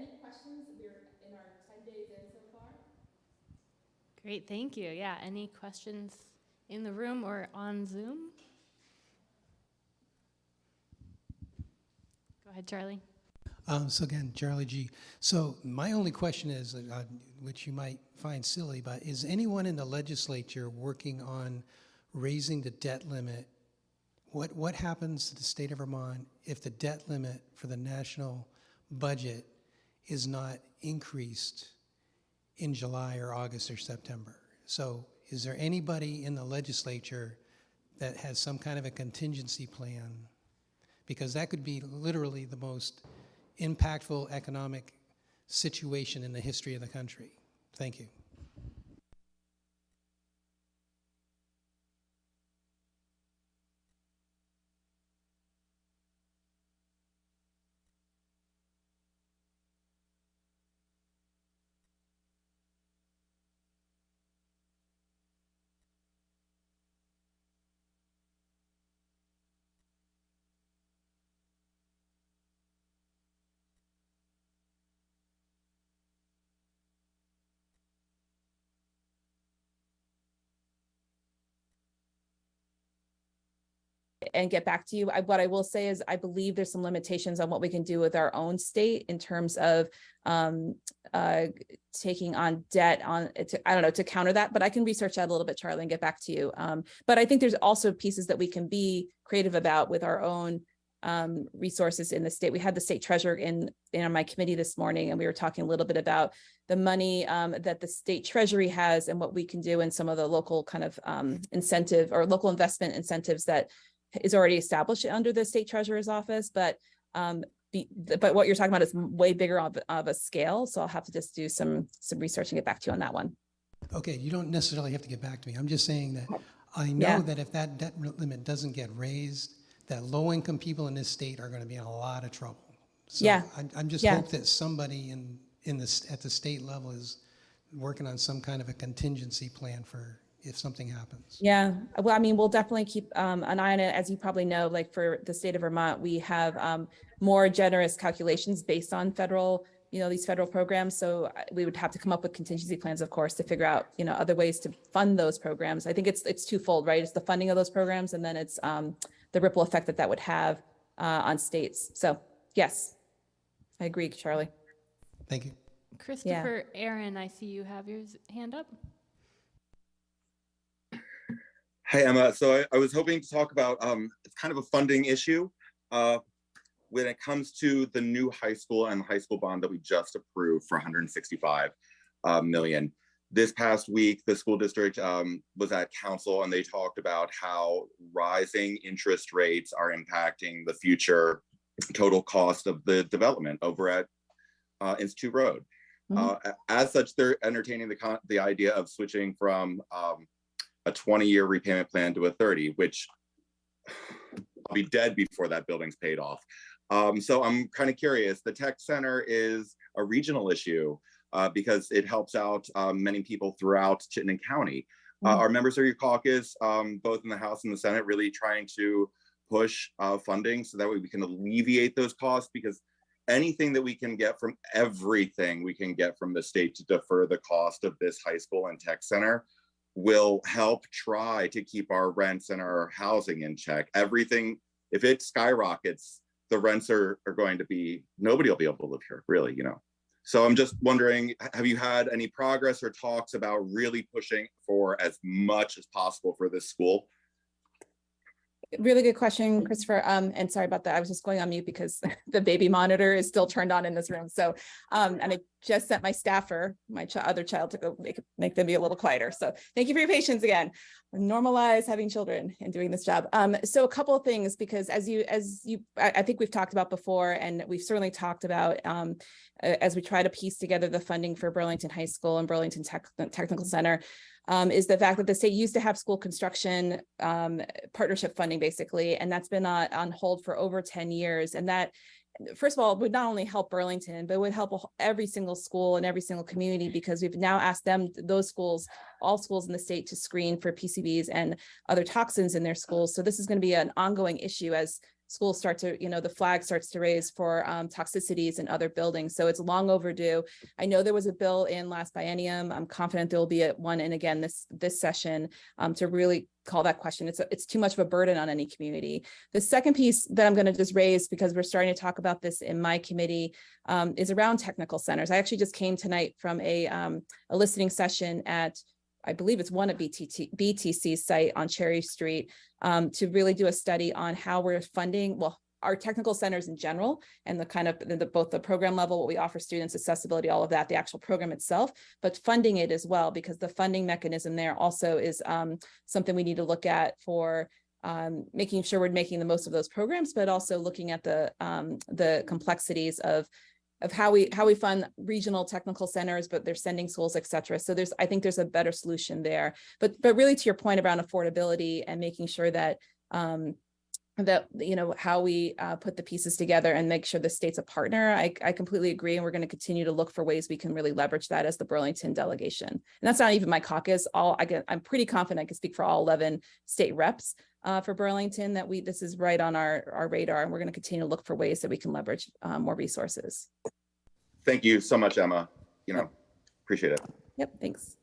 any questions? We're in our 10 days in so far. Great, thank you. Yeah, any questions in the room or on Zoom? Go ahead, Charlie. So again, Charlie G. So my only question is, which you might find silly, but is anyone in the legislature working on raising the debt limit? What happens to the state of Vermont if the debt limit for the national budget is not increased in July or August or September? So is there anybody in the legislature that has some kind of a contingency plan? Because that could be literally the most impactful economic situation in the history of the country. Thank you. And get back to you. What I will say is I believe there's some limitations on what we can do with our own state in terms of taking on debt to counter that, but I can research that a little bit, Charlie, and get back to you. But I think there's also pieces that we can be creative about with our own resources in the state. We had the state treasurer in my committee this morning, and we were talking a little bit about the money that the state treasury has and what we can do in some of the local kind of incentive or local investment incentives that is already established under the state treasurer's office, but what you're talking about is way bigger of a scale. So I'll have to just do some research and get back to you on that one. Okay, you don't necessarily have to get back to me. I'm just saying that I know that if that debt limit doesn't get raised, that low-income people in this state are going to be in a lot of trouble. So I'm just hope that somebody at the state level is working on some kind of a contingency plan for if something happens. Yeah, well, I mean, we'll definitely keep an eye on it. As you probably know, like for the state of Vermont, we have more generous calculations based on federal, these federal programs. So we would have to come up with contingency plans, of course, to figure out, other ways to fund those programs. I think it's twofold, right? It's the funding of those programs, and then it's the ripple effect that would have on states. So yes, I agree, Charlie. Thank you. Christopher Aaron, I see you have your hand up. Hi, Emma. So I was hoping to talk about, it's kind of a funding issue when it comes to the new high school and high school bond that we just approved for 165 million. This past week, the school district was at council and they talked about how rising interest rates are impacting the future total cost of the development over at Institute Road. As such, they're entertaining the idea of switching from a 20-year repayment plan to a 30, which I'll be dead before that building's paid off. So I'm kind of curious. The tech center is a regional issue because it helps out many people throughout Chittenden County. Our members of your caucus, both in the House and the Senate, really trying to push funding so that way we can alleviate those costs, because anything that we can get from everything we can get from the state to defer the cost of this high school and tech center will help try to keep our rents and our housing in check. Everything, if it skyrockets, the rents are going to be, nobody will be able to live here, really, So I'm just wondering, have you had any progress or talks about really pushing for as much as possible for this school? Really good question, Christopher. And sorry about that. I was just going on mute because the baby monitor is still turned on in this room. So, and I just sent my staffer, my other child, to go make them be a little quieter. So thank you for your patience again. Normalize having children and doing this job. So a couple of things, because I think we've talked about before, and we've certainly talked about as we try to piece together the funding for Burlington High School and Burlington Technical Center, is the fact that the state used to have school construction partnership funding, basically, and that's been on hold for over 10 years. And that, first of all, would not only help Burlington, but would help every single school and every single community, because we've now asked them, those schools, all schools in the state, to screen for PCBs and other toxins in their schools. So this is going to be an ongoing issue as schools start to, the flag starts to raise for toxicities in other buildings. So it's long overdue. I know there was a bill in last biennium. I'm confident there will be one in again this session to really call that question. It's too much of a burden on any community. The second piece that I'm going to just raise, because we're starting to talk about this in my committee, is around technical centers. I actually just came tonight from a listening session at, I believe it's one at BTC's site on Cherry Street, to really do a study on how we're funding, well, our technical centers in general, and the kind of both the program level, what we offer students, accessibility, all of that, the actual program itself, but funding it as well, because the funding mechanism there also is something we need to look at for making sure we're making the most of those programs, but also looking at the complexities of how we fund regional technical centers, but they're sending schools, et cetera. So I think there's a better solution there. But really, to your point around affordability and making sure that how we put the pieces together and make sure the state's a partner, I completely agree. And we're going to continue to look for ways we can really leverage that as the Burlington delegation. And that's not even my caucus. I'm pretty confident I can speak for all 11 state reps for Burlington that this is right on our radar, and we're going to continue to look for ways that we can leverage more resources. Thank you so much, Emma. Appreciate it. Yep, thanks.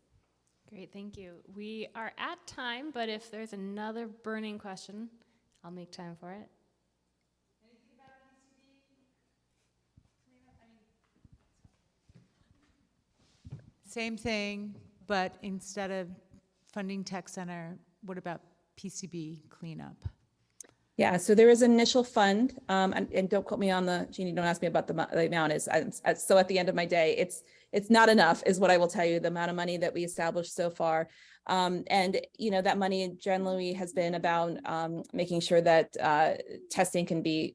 Great, thank you. We are at time, but if there's another burning question, I'll make time for it. Same thing, but instead of funding tech center, what about PCB cleanup? Yeah, so there is an initial fund, and don't quote me on Jeannie, don't ask me about the amount is, so at the end of my day, it's not enough is what I will tell you, the amount of money that we established so far. And that money generally has been about making sure that testing can be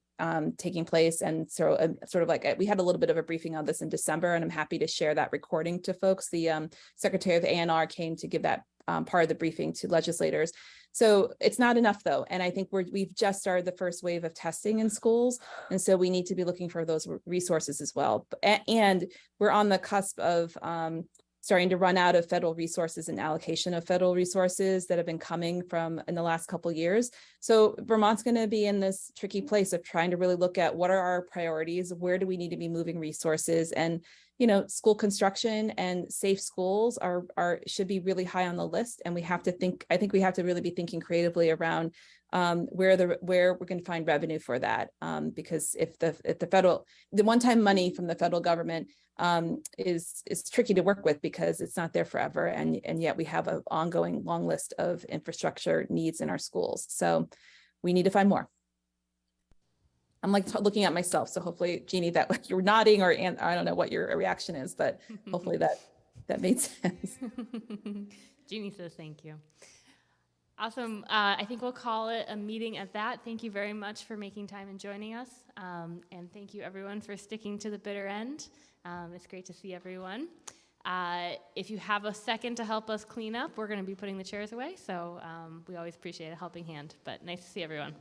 taking place. And so sort of like, we had a little bit of a briefing on this in December, and I'm happy to share that recording to folks. The Secretary of A&R came to give that part of the briefing to legislators. So it's not enough though. And I think we've just started the first wave of testing in schools. And so we need to be looking for those resources as well. And we're on the cusp of starting to run out of federal resources and allocation of federal resources that have been coming from in the last couple of years. So Vermont's going to be in this tricky place of trying to really look at what are our priorities, where do we need to be moving resources, and school construction and safe schools should be really high on the list. And I think we have to really be thinking creatively around where we're going to find revenue for that. Because if the one-time money from the federal government is tricky to work with because it's not there forever. And yet we have an ongoing long list of infrastructure needs in our schools. So we need to find more. I'm looking at myself. So hopefully, Jeannie, that you're nodding, and I don't know what your reaction is, but hopefully that made sense. Jeannie says thank you. Awesome. I think we'll call it a meeting at that. Thank you very much for making time and joining us. And thank you everyone for sticking to the bitter end. It's great to see everyone. If you have a second to help us clean up, we're going to be putting the chairs away. So we always appreciate a helping hand, but nice to see everyone.